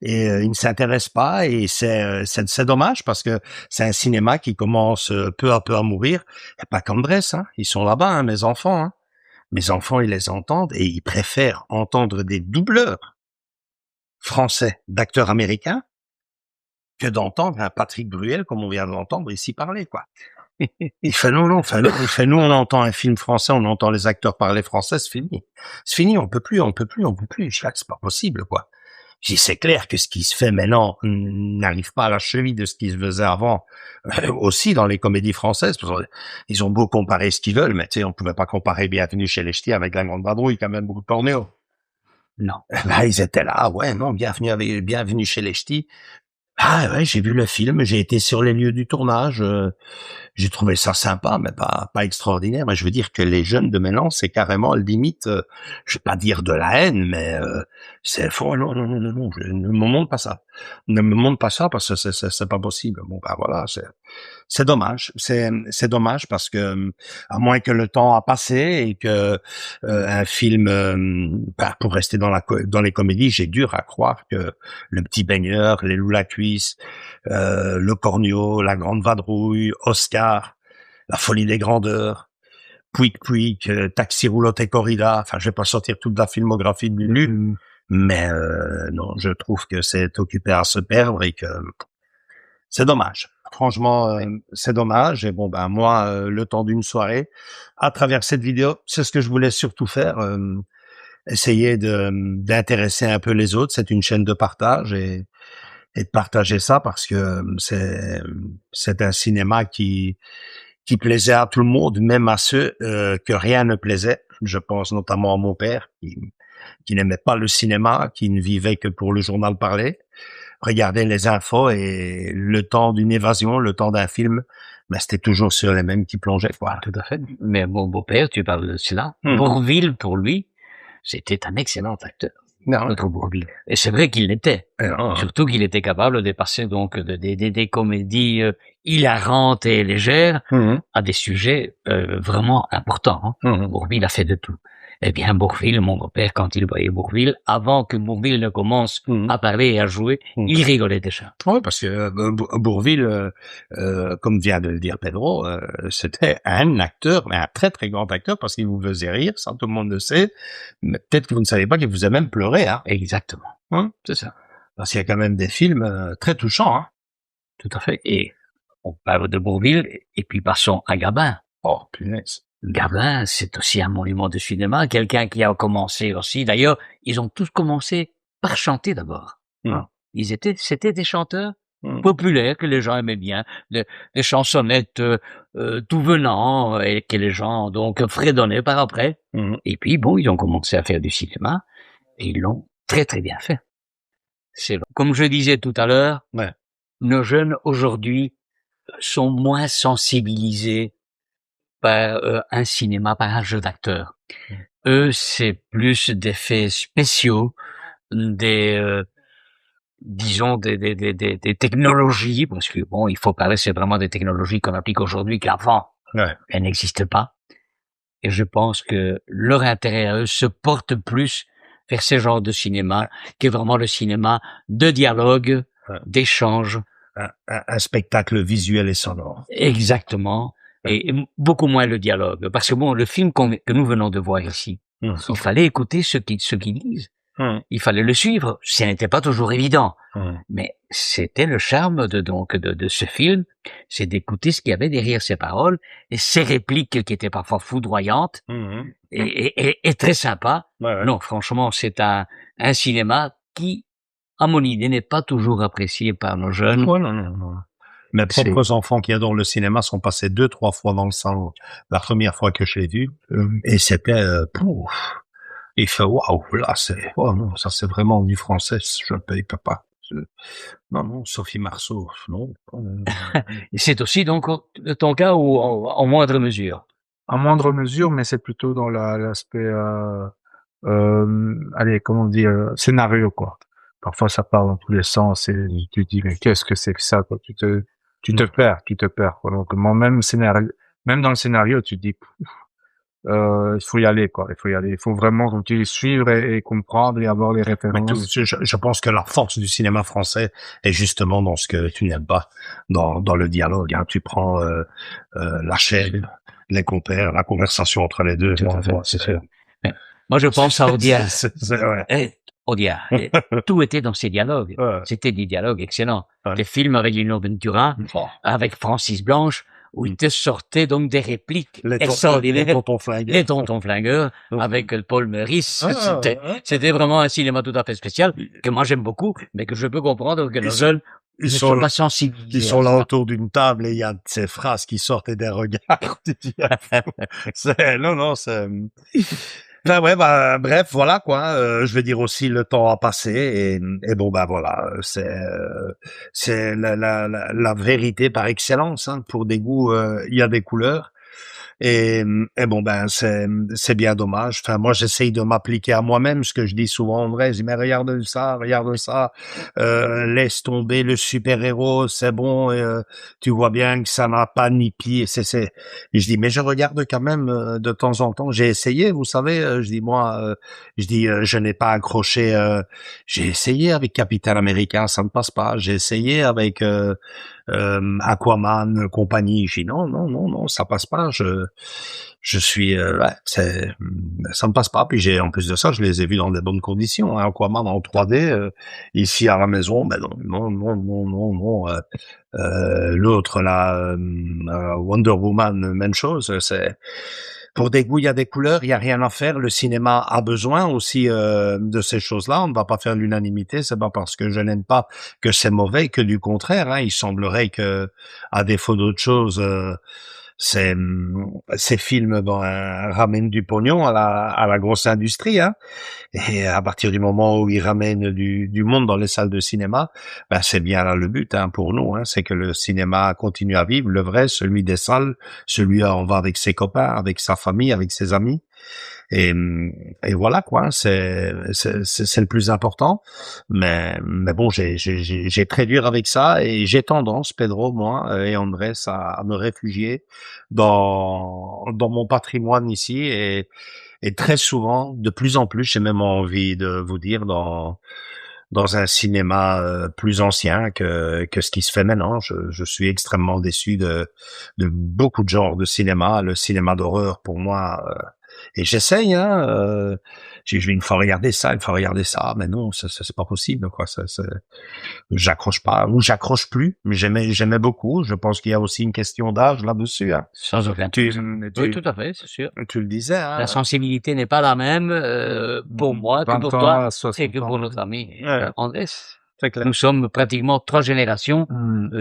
et ils ne s'intéressent pas, et c'est dommage parce que c'est un cinéma qui commence peu à peu à mourir. Et pas qu'Andrés, hein, ils sont là-bas, hein, mes enfants. Hein. Mes enfants, ils les entendent et ils préfèrent entendre des doubleurs français d'acteurs américains que d'entendre un Patrick Bruel comme on vient de l'entendre ici parler, quoi. Il fait nous, on entend un film français, on entend les acteurs parler français, c'est fini, on peut plus. C'est pas possible, quoi. C'est clair que ce qui se fait maintenant n'arrive pas à la cheville de ce qui se faisait avant, aussi dans les comédies françaises. Parce ils ont beau comparer ce qu'ils veulent, mais tu sais, on pouvait pas comparer Bienvenue chez les Ch'tis avec La Grande Vadrouille, quand même beaucoup de porno. Non. Là, ils étaient là, ouais, non, Bienvenue chez les Ch'tis. Ah ouais, j'ai vu le film, j'ai été sur les lieux du tournage, j'ai trouvé ça sympa, mais pas extraordinaire. Mais je veux dire que les jeunes de maintenant, c'est carrément limite, je vais pas dire de la haine, mais c'est faux. Non, ne me montre pas ça. Ne me montre pas ça parce que c'est pas possible. Bon, ben voilà, c'est dommage. C'est dommage parce que à moins que le temps a passé et que un film, pour rester dans les comédies, j'ai dur à croire que Le Petit Baigneur, Les Loups la Cuisse, Le Cornio, La Grande Vadrouille, Oscar, La Folie des Grandeurs, Pouic Pouic, Taxi Roulotte et Corrida. Enfin, je vais pas sortir toute la filmographie de Lulu, mais non, je trouve que c'est occupé à se perdre et que c'est dommage. Franchement, c'est dommage. Et bon, ben moi, le temps d'une soirée, à travers cette vidéo, c'est ce que je voulais surtout faire. Essayer d'intéresser un peu les autres. C'est une chaîne de partage et de partager ça parce que c'est un cinéma qui plaisait à tout le monde, même à ceux que rien ne plaisait. Je pense notamment à mon père qui n'aimait pas le cinéma, qui ne vivait que pour le journal parlé. Regardez les infos et le temps d'une évasion, le temps d'un film, ben c'était toujours sur les mêmes qui plongeaient, quoi. Tout à fait. Mais mon beau-père, tu parles de cela. Bourvil, pour lui, c'était un excellent acteur. Non. Notre Bourvil. Et c'est vrai qu'il l'était. Surtout qu'il était capable de passer donc des comédies hilarantes et légères à des sujets vraiment importants. Hein. Bourvil a fait de tout. Eh bien, Bourvil, mon beau-père, quand il voyait Bourvil, avant que Bourvil ne commence à parler et à jouer, il rigolait déjà. Oui, parce que Bourvil, comme vient de le dire Pedro, c'était un acteur, mais un très très grand acteur, parce qu'il vous faisait rire, ça tout le monde le sait, mais peut-être que vous ne savez pas qu'il vous a même pleuré. Hein. Exactement. C'est ça. Parce qu'il y a quand même des films très touchants. Hein. Tout à fait. Et on parle de Bourvil, et puis passons à Gabin. Oh, punaise. Gabin, c'est aussi un monument de cinéma, quelqu'un qui a commencé aussi. D'ailleurs, ils ont tous commencé par chanter d'abord. C'était des chanteurs populaires que les gens aimaient bien, des chansonnettes tout venant et que les gens donc fredonnaient par après. Et puis bon, ils ont commencé à faire du cinéma et ils l'ont très très bien fait. C'est comme je disais tout à l'heure, nos jeunes aujourd'hui sont moins sensibilisés par un cinéma, par un jeu d'acteurs. Eux, c'est plus d'effets spéciaux, disons des technologies, parce que bon, il faut parler, c'est vraiment des technologies qu'on applique aujourd'hui qu'avant, elles n'existent pas. Et je pense que leur intérêt à eux se porte plus vers ce genre de cinéma que vraiment le cinéma de dialogue, d'échange. Un spectacle visuel et sonore. Exactement. Et beaucoup moins le dialogue. Parce que bon, le film que nous venons de voir ici, il fallait écouter ce qu'ils disent. Il fallait le suivre. Ce n'était pas toujours évident. Mais c'était le charme de ce film, c'est d'écouter ce qu'il y avait derrière ces paroles et ces répliques qui étaient parfois foudroyantes et très sympas. Non, franchement, c'est un cinéma qui, à mon idée, n'est pas toujours apprécié par nos jeunes. Non. Mes propres enfants qui adorent le cinéma sont passés 2-3 fois dans le salon la première fois que je l'ai vu. Et c'était, il fait, waouh, là, non, ça c'est vraiment du français, je ne peux pas. Non, Sophie Marceau, non. C'est aussi donc ton cas ou en moindre mesure? en moindre mesure, mais c'est plutôt dans l'aspect, allez, comment dire, scénario, quoi. Parfois, ça part dans tous les sens et tu te dis, mais qu'est-ce que c'est que ça, quoi? Tu te perds, quoi. Donc, moi, même dans le scénario, tu te dis, il faut y aller, quoi. Il faut y aller. Il faut vraiment continuer suivre et comprendre et avoir les références. Je pense que la force du cinéma français est justement dans ce que tu n'aimes pas, dans le dialogue, hein. Tu prends, la chaîne, les compères, la conversation entre les deux. C'est sûr. Moi, je pense à Audiard. Ouais. Audiard. Tout était dans ces dialogues. Ouais. C'était des dialogues excellents. Ouais. Des films avec Lino Ventura, avec Francis Blanche, où il te sortait donc des répliques extraordinaires. Les tontons flingueurs, avec Paul Meurice. C'était vraiment un cinéma tout à fait spécial, que moi j'aime beaucoup, mais que je peux comprendre que les jeunes ne sont pas sensibilisés. Ils sont là autour d'une table et il y a ces phrases qui sortent et des regards. Non, c'est... Ben ouais, bref, voilà quoi. Je veux dire aussi, le temps a passé et bon, ben voilà, c'est la vérité par excellence. Hein. Pour des goûts, il y a des couleurs. Et bon, ben c'est bien dommage. Enfin, moi, j'essaye de m'appliquer à moi-même, ce que je dis souvent, André. Je dis, mais regarde ça, laisse tomber le super-héros, c'est bon. Tu vois bien que ça n'a pas ni pied. Et je dis, mais je regarde quand même de temps en temps. J'ai essayé, vous savez. Je dis, moi, je n'ai pas accroché. J'ai essayé avec Capitaine Américain, ça ne passe pas. J'ai essayé avec Aquaman, compagnie. Je dis non, ça passe pas. Je suis, ça me passe pas. Puis en plus de ça, je les ai vus dans des bonnes conditions. Hein. Aquaman en 3D, ici à la maison, ben non. L'autre là, Wonder Woman, même chose. C'est pour des goûts, il y a des couleurs, il y a rien à faire. Le cinéma a besoin aussi de ces choses-là. On ne va pas faire l'unanimité. C'est pas parce que je n'aime pas que c'est mauvais, que du contraire. Hein. Il semblerait que, à défaut d'autre chose, ces films ramènent du pognon à la grosse industrie. Hein. Et à partir du moment où ils ramènent du monde dans les salles de cinéma, ben c'est bien là le but pour nous. Hein, c'est que le cinéma continue à vivre, le vrai, celui des salles, celui où on va avec ses copains, avec sa famille, avec ses amis. Et voilà quoi, c'est le plus important. Mais bon, j'ai très dur avec ça et j'ai tendance, Pedro, moi et Andrés, à me réfugier dans mon patrimoine ici et très souvent, de plus en plus, j'ai même envie de vous dire dans un cinéma plus ancien que ce qui se fait maintenant. Je suis extrêmement déçu de beaucoup de genres de cinéma. Le cinéma d'horreur, pour moi, et j'essaye, je vais une fois regarder ça, mais non, c'est pas possible, quoi. J'accroche pas, ou j'accroche plus, mais j'aimais beaucoup. Je pense qu'il y a aussi une question d'âge là-dessus. Hein. Sans aucun doute. Oui, tout à fait, c'est sûr. Tu le disais. Hein. La sensibilité n'est pas la même pour moi que pour toi et que pour notre ami Andrés. Nous sommes pratiquement 3 générations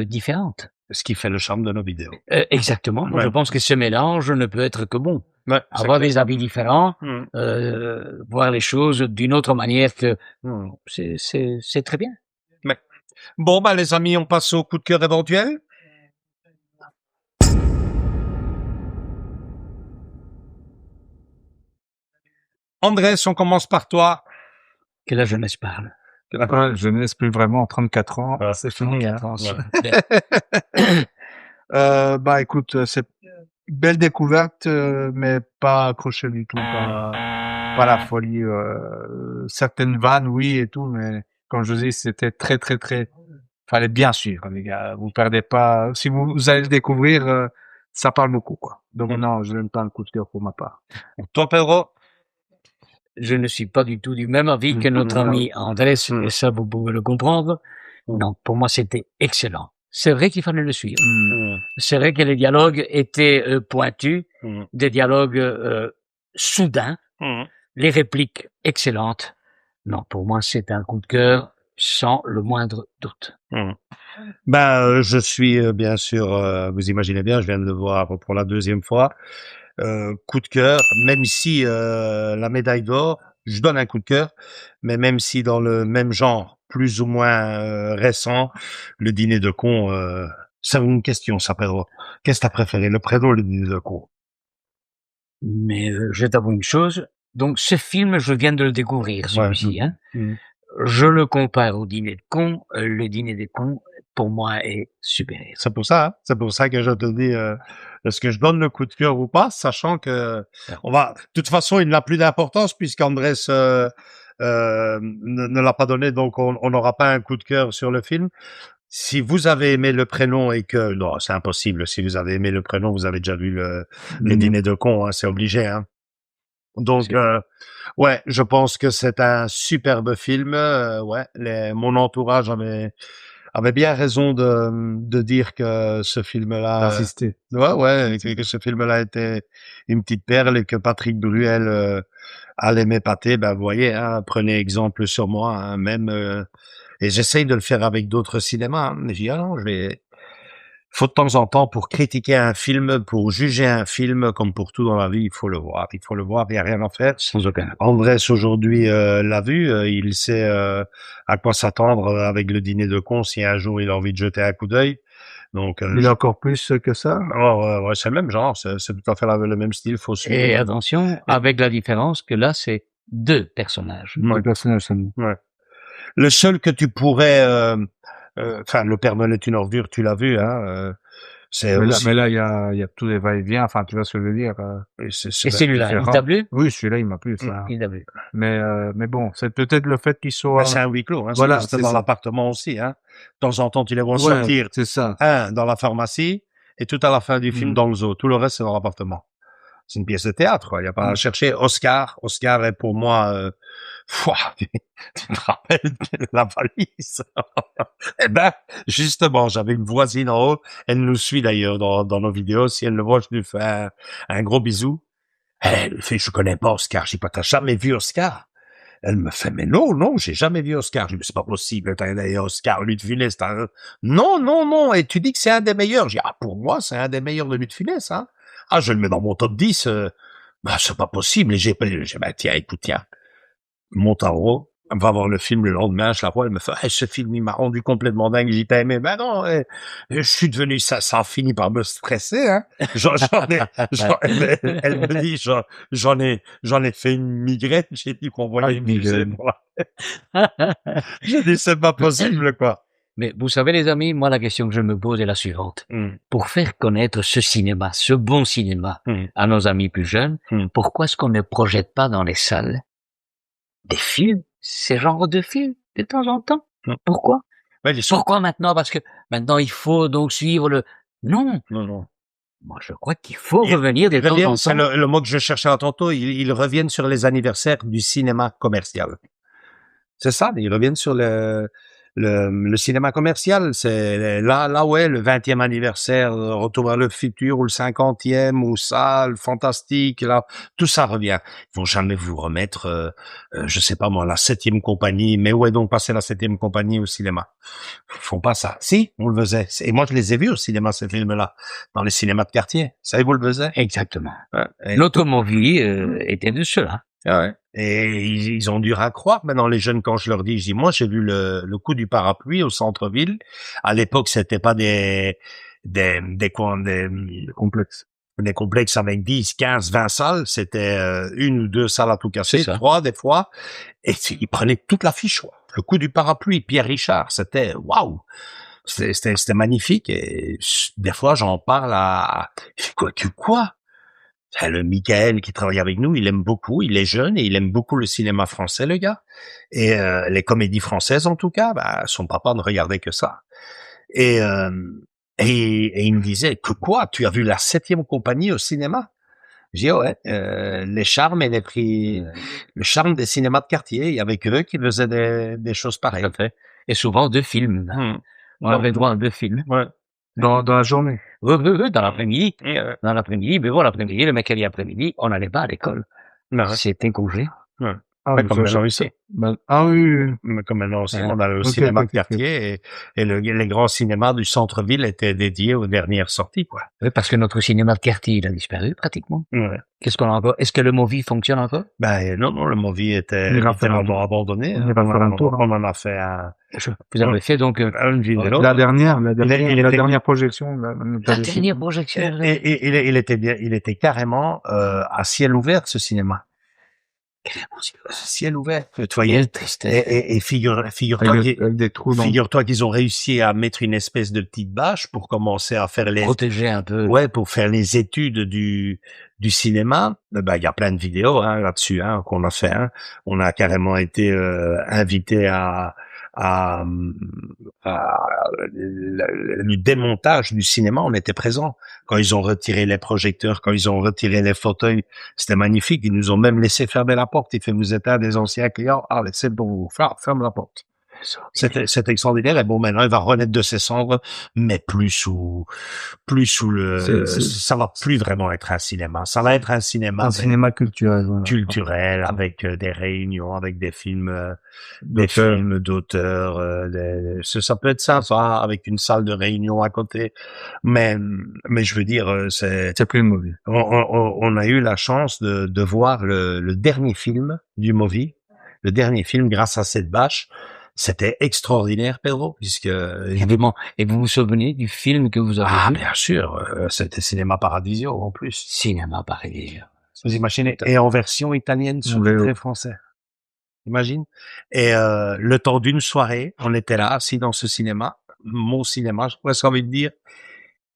différentes. Ce qui fait le charme de nos vidéos. Exactement. Je pense que ce mélange ne peut être que bon. Avoir des avis différents, voir les choses d'une autre manière que c'est très bien. Bon, les amis, on passe au coup de cœur éventuel. Andrés, on commence par toi. Que la jeunesse parle. La jeunesse, plus vraiment, 34 ans, c'est fini. Hein. Écoute, c'est belle découverte, mais pas accroché du tout, pas la folie. Certaines vannes, oui et tout, mais comme je dis, c'était très, très, très. Fallait bien suivre, les gars. Vous perdez pas. Si vous allez le découvrir, ça parle beaucoup, quoi. Donc non, je n'aime pas le coup de cœur pour ma part. Toi, Pedro? Je ne suis pas du tout du même avis que notre ami Andrés, et ça, vous pouvez le comprendre. Non, pour moi, c'était excellent. C'est vrai qu'il fallait le suivre. C'est vrai que les dialogues étaient pointus, des dialogues soudains, les répliques excellentes. Non, pour moi, c'est un coup de cœur sans le moindre doute. Je suis bien sûr, vous imaginez bien, je viens de le voir pour la 2e fois. Coup de cœur, même si la médaille d'or, je donne un coup de cœur, mais même si dans le même genre, plus ou moins récent, le dîner de con, c'est une question, ça, Pedro. Qu'est-ce que t'as préféré, le Prédo ou le dîner de con? Mais je t'avoue une chose. Donc, ce film, je viens de le découvrir, celui-ci. Hein. Je le compare au Dîner de cons. Le Dîner des cons, pour moi, est supérieur. C'est pour ça, hein? C'est pour ça que je te dis, est-ce que je donne le coup de cœur ou pas, sachant que de toute façon, il n'a plus d'importance puisqu'Andrés ne l'a pas donné, donc on n'aura pas un coup de cœur sur le film. Si vous avez aimé le prénom et que non, c'est impossible. Si vous avez aimé le prénom, vous avez déjà vu les Dîners de cons, hein, c'est obligé, hein. Donc, ouais, je pense que c'est un superbe film. Mon entourage avait bien raison de dire que ce film-là, D'insister. Que ce film-là était une petite perle et que Patrick Bruel allait m'épater. Ben, vous voyez, hein, prenez exemple sur moi, hein, même. Et j'essaye de le faire avec d'autres cinémas. Hein. Je dis, non, faut de temps en temps pour critiquer un film, pour juger un film, comme pour tout dans la vie, il faut le voir. Il faut le voir, il n'y a rien à faire. Sans aucun. Andrés aujourd'hui l'a vu, il sait à quoi s'attendre avec le Dîner de cons si un jour il a envie de jeter un coup d'œil. Donc il est encore plus que ça. Ouais, c'est le même genre, c'est tout à fait le même style, faut suivre. Et attention, avec la différence que là, c'est 2 personnages. Deux personnages seulement. Ouais. Le seul que tu pourrais le Père Noël est une ordure, tu l'as vu, hein. Mais là, il y a tous les va-et-vient. Enfin, tu vois ce que je veux dire. Et celui-là, il t'a plu? Oui, celui-là, il m'a plu. Ça. Il t'a plu. Mais bon, c'est peut-être le fait qu'il soit. Mais c'est un huis clos, hein. Voilà, c'est dans l'appartement aussi, hein. De temps en temps, tu les vois sortir. C'est ça. Un dans la pharmacie et tout à la fin du film dans le zoo. Tout le reste, c'est dans l'appartement. C'est une pièce de théâtre, quoi. Il n'y a pas à chercher. Oscar est pour moi, tu te rappelles de la valise? Eh ben, justement, j'avais une voisine en haut. Elle nous suit d'ailleurs dans nos vidéos. Si elle le voit, je lui fais un gros bisou. Elle fait, je connais pas Oscar. Je dis pas, t'as jamais vu Oscar? Elle me fait, mais non, j'ai jamais vu Oscar. Je dis, mais c'est pas possible. T'as d'ailleurs Oscar, Louis de Funès. Non. Et tu dis que c'est un des meilleurs. Je dis, pour moi, c'est un des meilleurs de Louis de Funès, hein. Ah, je le mets dans mon top 10. C'est pas possible. Et j'ai tiens, écoute, monte en haut, va voir le film le lendemain, je la vois, elle me fait, ce film, il m'a rendu complètement dingue, j'ai pas aimé. Ben non, je suis devenu ça a fini par me stresser, hein. Elle me dit, j'en ai fait une migraine, j'ai dit qu'on voyait une migraine. J'ai dit, c'est pas possible, quoi. Mais vous savez, les amis, moi, la question que je me pose est la suivante. Pour faire connaître ce cinéma, ce bon cinéma, à nos amis plus jeunes, pourquoi est-ce qu'on ne projette pas dans les salles des films, ces genres de films, de temps en temps? Pourquoi? Pourquoi maintenant? Parce que maintenant, il faut donc suivre Non. Moi, je crois qu'il faut revenir des temps en temps. C'est le mot que je cherchais à tantôt. Ils reviennent sur les anniversaires du cinéma commercial. C'est ça, ils reviennent sur le cinéma commercial, c'est là, le 20e anniversaire, Retour vers le futur, ou le 50e, ou ça, le fantastique, là, tout ça revient. Ils vont jamais vous remettre, je sais pas moi, la 7e compagnie, mais où est donc passée la 7e compagnie au cinéma? Ils font pas ça. Si, on le faisait. Et moi, je les ai vus au cinéma, ces films-là, dans les cinémas de quartier. Ça, vous le faisiez? Exactement. L'automobile était de cela. Ouais. Et ils ont dû croire maintenant les jeunes quand je leur dis, moi j'ai vu le coup du parapluie au centre-ville. À l'époque c'était pas des complexes. Des complexes avec 10, 15, 20 salles, c'était une ou deux salles à tout casser, 3 des fois. Et ils prenaient toute l'affiche, quoi. Le coup du parapluie, Pierre Richard, c'était waouh. C'était magnifique et des fois j'en parle à quoi? Le Michael qui travaille avec nous, il aime beaucoup, il est jeune et il aime beaucoup le cinéma français, le gars. Et les comédies françaises, en tout cas, son papa ne regardait que ça. Et il me disait, que quoi? Tu as vu la 7e compagnie au cinéma? J'ai dit, ouais, les charmes et les prix, le charme des cinémas de quartier, il y avait que eux qui faisaient des choses pareilles. Et souvent 2 films. On avait droit à 2 films. Ouais. Dans la journée. Oui, dans l'après-midi. Dans l'après-midi, mais bon, l'après-midi, le mercredi après-midi, on n'allait pas à l'école. C'était congé. Ouais. Ah, Ouais, comme maintenant ici. Ah oui. Mais comme maintenant aussi, on allait au cinéma de quartier et les grands cinémas du centre-ville étaient dédiés aux dernières sorties, quoi. Oui, parce que notre cinéma de quartier, il a disparu pratiquement. Ouais. Qu'est-ce qu'on a encore? Est-ce que le Movie fonctionne encore? Ben non, le Movie était littéralement abandonné. On ira faire un tour. On en a fait un. Vous avez fait donc une vidéo. La dernière projection. la dernière projection. Et il était carrément à ciel ouvert, ce cinéma. Carrément, ciel ouvert. Tu voyais. Et figure-toi qu'ils ont réussi à mettre une espèce de petite bâche pour commencer à faire protéger un peu. Ouais, pour faire les études du cinéma. Ben, il y a plein de vidéos, là-dessus, qu'on a fait, On a carrément été, invité à le démontage du cinéma, on était présents. Quand ils ont retiré les projecteurs, quand ils ont retiré les fauteuils, c'était magnifique. Ils nous ont même laissé fermer la porte. Ils fait, vous êtes un des anciens clients. Ah, c'est bon, ferme la porte. C'était extraordinaire. Et bon, maintenant, il va renaître de ses cendres, mais plus sous ça va plus vraiment être un cinéma. Ça va être un cinéma. Un cinéma culturel, voilà. Culturel, avec des réunions, avec des films d'auteurs, ça peut être sympa, avec une salle de réunion à côté. Mais je veux dire, c'est plus Movie. On a eu la chance de voir le dernier film du Movie. Le dernier film, grâce à cette bâche. C'était extraordinaire, Pedro, puisque évidemment. Et vous vous souvenez du film que vous avez vu? Ah, bien sûr, c'était Cinéma Paradiso en plus. Cinéma Paradiso. Vous imaginez? Et en version italienne sous-titrée français. Imagine. Et le temps d'une soirée, on était là, assis dans ce cinéma, mon cinéma, j'ai presque envie de dire.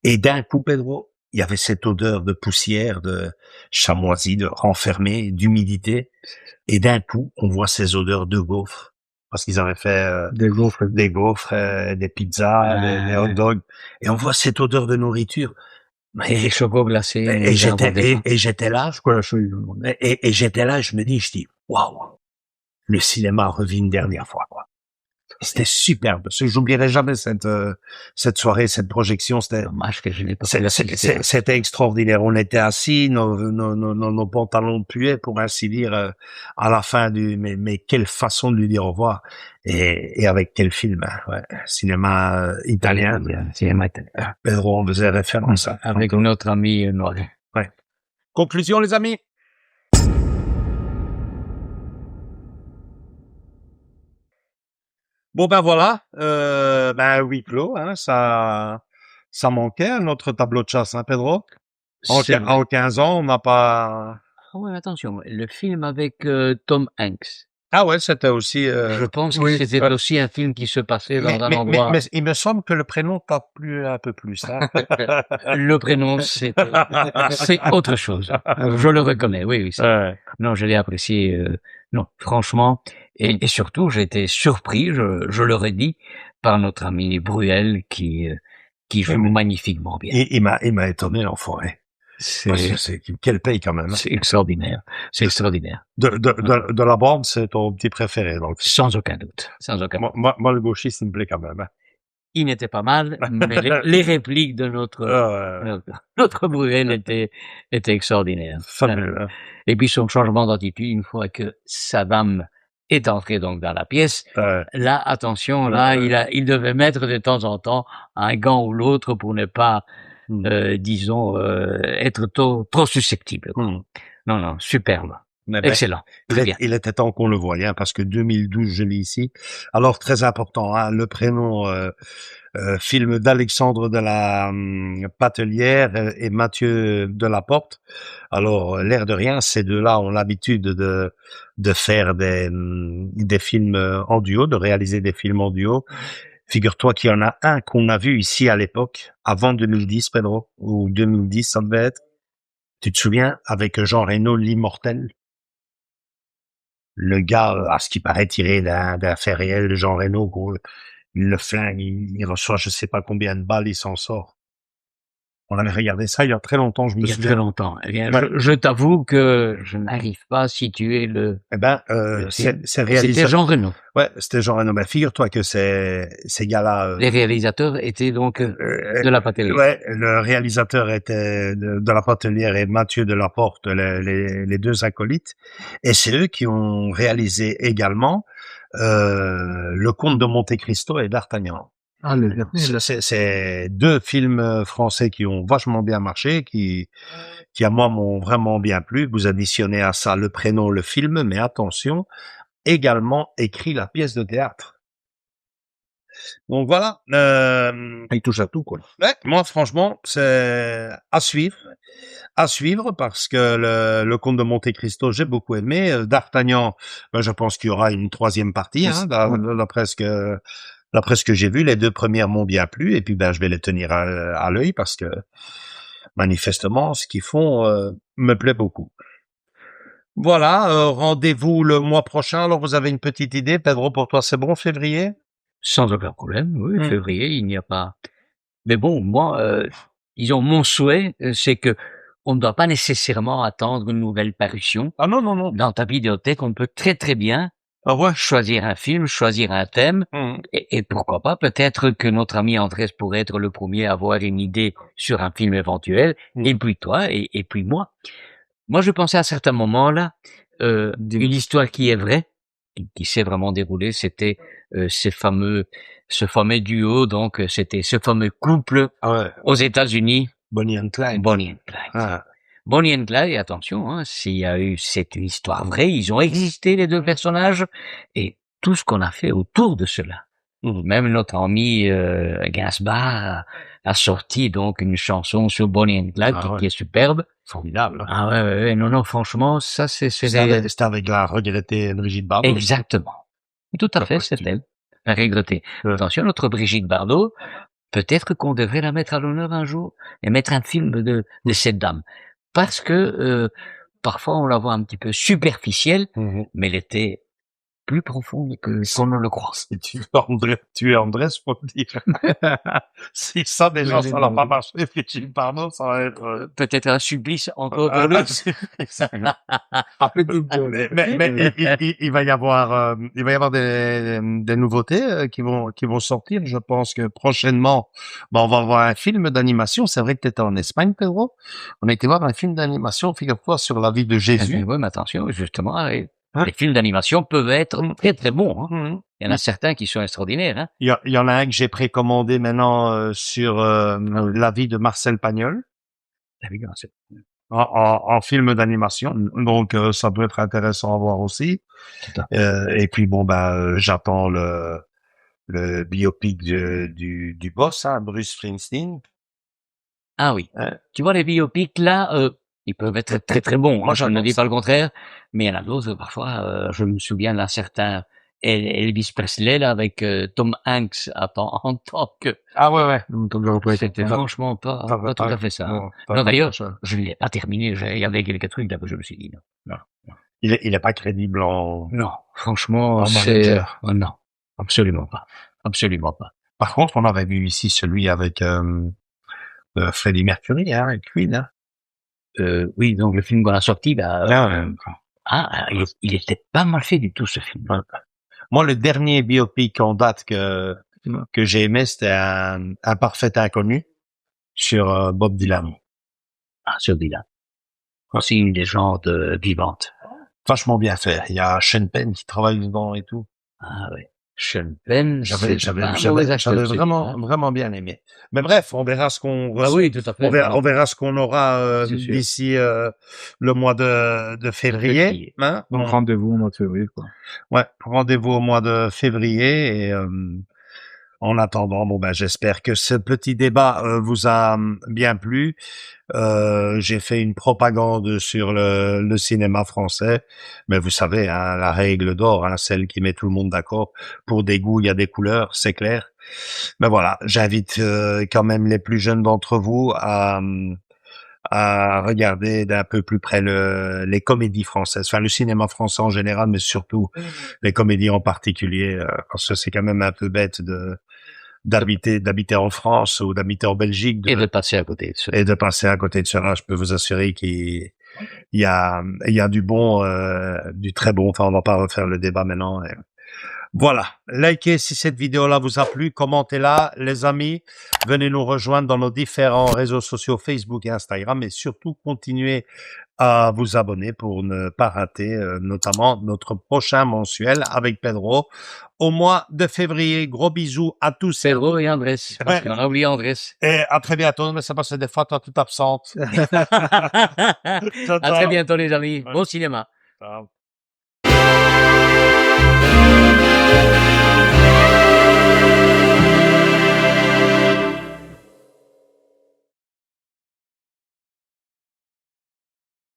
Et d'un coup, Pedro, il y avait cette odeur de poussière, de chamoisie, de renfermé, d'humidité. Et d'un coup, on voit ces odeurs de gaufres. Parce qu'ils avaient fait des gaufres, des pizzas, des hot dogs, et on voit cette odeur de nourriture. Et les chocos glacés. Et j'étais là, et j'étais là, je dis, waouh, le cinéma revit une dernière fois, quoi. C'était superbe. Parce que j'oublierai jamais cette soirée, cette projection. C'était dommage que je n'ai pas c'était extraordinaire. On était assis, nos pantalons puaient, pour ainsi dire, à la fin mais quelle façon de lui dire au revoir. Et avec quel film, ouais. Cinéma italien. Cinéma italien. Pedro, on faisait référence. Avec notre ami Noir. Ouais. Conclusion, les amis. Bon, ben voilà, huis clos, ça manquait à notre tableau de chasse, Pedro? En 15 ans, on n'a pas... Ah ouais, attention, le film avec Tom Hanks. Ah ouais, c'était aussi... Je pense que c'était aussi un film qui se passait dans un endroit... Mais il me semble que le prénom t'a plu un peu plus, Le prénom, c'est autre chose. Je le reconnais, oui. Non, je l'ai apprécié, non, franchement... Et surtout, j'ai été surpris, je l'aurais dit, par notre ami Bruel qui joue magnifiquement bien. Il m'a étonné, l'enfoiré. Quel pays quand même. C'est extraordinaire. C'est extraordinaire. De la bande, c'est ton petit préféré, donc. Sans aucun doute. Sans aucun doute. Moi, le gauchiste, il me plaît quand même. Il n'était pas mal, mais les répliques de notre Bruel étaient extraordinaires. Fabuleux. Et puis son changement d'attitude, une fois que sa dame est entré donc dans la pièce. Là, attention, il devait mettre de temps en temps un gant ou l'autre pour ne pas, disons, être trop susceptible. Non, superbe. Excellent. Il était temps qu'on le voie, parce que 2012, je lis ici. Alors, très important, le prénom, film d'Alexandre de la Patelière et Mathieu de la Porte. Alors, l'air de rien, ces deux-là ont l'habitude de faire des films en duo, de réaliser des films en duo. Figure-toi qu'il y en a un qu'on a vu ici à l'époque, avant 2010, Pedro, ou 2010, ça devait être. Tu te souviens, avec Jean Reno, l'immortel? Le gars, à ce qui paraît, tiré d'un fait réel, Jean Reno, le flingue, il reçoit je sais pas combien de balles, il s'en sort. On avait regardé ça il y a très longtemps, je me Il y a souviens. très longtemps. Eh bien, Ouais. je t'avoue que je n'arrive pas à situer le... Eh ben, c'est réalisé. C'était Jean Reno. Ouais, c'était Jean Reno. Ben, figure-toi que ces gars-là, Les réalisateurs étaient donc de la pâtellerie. ouais, le réalisateur était de la Patelière et Mathieu Delaporte, les deux acolytes. Et c'est eux qui ont réalisé également, Le Comte de Monte Cristo et D'Artagnan. Ah, le dernier, C'est deux films français qui ont vachement bien marché, qui à moi m'ont vraiment bien plu. Vous additionnez à ça le prénom, le film, mais attention, également écrit la pièce de théâtre. Donc voilà. il touche à tout, quoi. Ouais, moi franchement, c'est à suivre parce que le Comte de Monte Cristo, j'ai beaucoup aimé. D'Artagnan, ben, je pense qu'il y aura une troisième partie, hein, d'après ce que j'ai vu. Les deux premières m'ont bien plu et puis ben je vais les tenir à l'œil parce que manifestement, ce qu'ils font me plaît beaucoup. Voilà, rendez-vous le mois prochain. Alors vous avez une petite idée, Pedro, pour toi c'est bon, février? Sans aucun problème, oui, février, il n'y a pas... Mais bon, moi, disons, mon souhait, c'est que on ne doit pas nécessairement attendre une nouvelle parution. Ah non, non, non. Dans ta vidéothèque, on peut très très bien choisir un film, choisir un thème, et pourquoi pas, peut-être que notre ami Andrés pourrait être le premier à avoir une idée sur un film éventuel, et puis toi, et puis moi. Moi, je pensais à certains moments là, une histoire qui est vraie, qui s'est vraiment déroulée, c'était ce fameux duo, donc c'était ce fameux couple aux États-Unis, Bonnie and Clyde. Bonnie and Clyde. Ah. Bonnie and Clyde, attention, hein, c'est une histoire vraie, ils ont existé les deux personnages, et tout ce qu'on a fait autour de cela. Même notre ami Gainsbourg a sorti donc une chanson sur Bonnie and Clyde qui est superbe. Formidable. Ah ouais, non, franchement, ça c'était avec la regrettée Brigitte Bardot. Exactement. Tout à fait, c'est elle. La regrettée. Attention, notre Brigitte Bardot, peut-être qu'on devrait la mettre à l'honneur un jour et mettre un film de cette dame. Parce que parfois on la voit un petit peu superficielle, mais elle était plus profonde que qu'on ne le croit. Si tu es Andrés, faut le dire. Si ça déjà, ça n'a pas marché, Brigitte Bardot, ça va être... Peut-être un supplice encore. mais il va y avoir des nouveautés qui vont sortir. Je pense que prochainement, on va voir un film d'animation. C'est vrai que tu étais en Espagne, Pedro. On a été voir un film d'animation, figure-toi, sur la vie de Jésus. Oui, mais attention, justement, les films d'animation peuvent être très très bons. Hein. Il y en a certains qui sont extraordinaires. Hein. Il y en a un que j'ai précommandé maintenant sur la vie de Marcel Pagnol. En film d'animation. Donc ça peut être intéressant à voir aussi. Et puis j'attends le biopic du boss, hein, Bruce Springsteen. Ah oui. Tu vois les biopics là. Ils peuvent être très très bons. Moi, je ne dis pas le contraire, mais il y en a d'autres parfois. Je me souviens d'un certain Elvis Presley là avec Tom Hanks en tant que. Ah ouais. C'était franchement pas tout à fait ça. Non, d'ailleurs, je ne l'ai pas terminé. J'ai regardé quelques trucs là, je me suis dit non. Il est pas crédible en. Non, franchement, c'est non, absolument pas. Par contre, on avait vu ici celui avec Freddie Mercury, hein, avec Queen, hein. Oui, donc le film qu'on a sorti, il était pas mal fait du tout, ce film. Moi, le dernier biopic en date que j'ai aimé, c'était un parfait inconnu sur Bob Dylan. Ah, sur Dylan. Aussi une légende vivante. Vachement bien fait. Il y a Sean Penn qui travaille dedans et tout. Ah oui. Sean Penn, j'avais vraiment bien aimé. Mais bref, on verra ce qu'on tout à fait. On verra ce qu'on aura d'ici le mois de février. Hein? Donc rendez-vous au mois de février, quoi. Ouais, rendez-vous au mois de février et en attendant, j'espère que ce petit débat vous a bien plu. J'ai fait une propagande sur le cinéma français, mais vous savez, hein, la règle d'or, hein, celle qui met tout le monde d'accord. Pour des goûts, il y a des couleurs, c'est clair. Mais voilà, j'invite quand même les plus jeunes d'entre vous à regarder d'un peu plus près les comédies françaises, enfin le cinéma français en général, mais surtout les comédies en particulier, parce que c'est quand même un peu bête de d'habiter en France ou d'habiter en Belgique. Et de passer à côté de cela. Et de passer à côté de cela. Je peux vous assurer qu'il y a du bon, du très bon. Enfin, on va pas refaire le débat maintenant. Voilà. Likez si cette vidéo-là vous a plu. Commentez-la. Les amis, venez nous rejoindre dans nos différents réseaux sociaux Facebook et Instagram. Et surtout, continuez à vous abonner pour ne pas rater notamment notre prochain mensuel avec Pedro au mois de février. Gros bisous à tous. Pedro et Andrés. Parce Ouais. qu'on a oublié Andrés. Et à très bientôt. Mais ça passe des fois, toi, toute absente. À très bientôt, les amis. Bon cinéma. Ciao.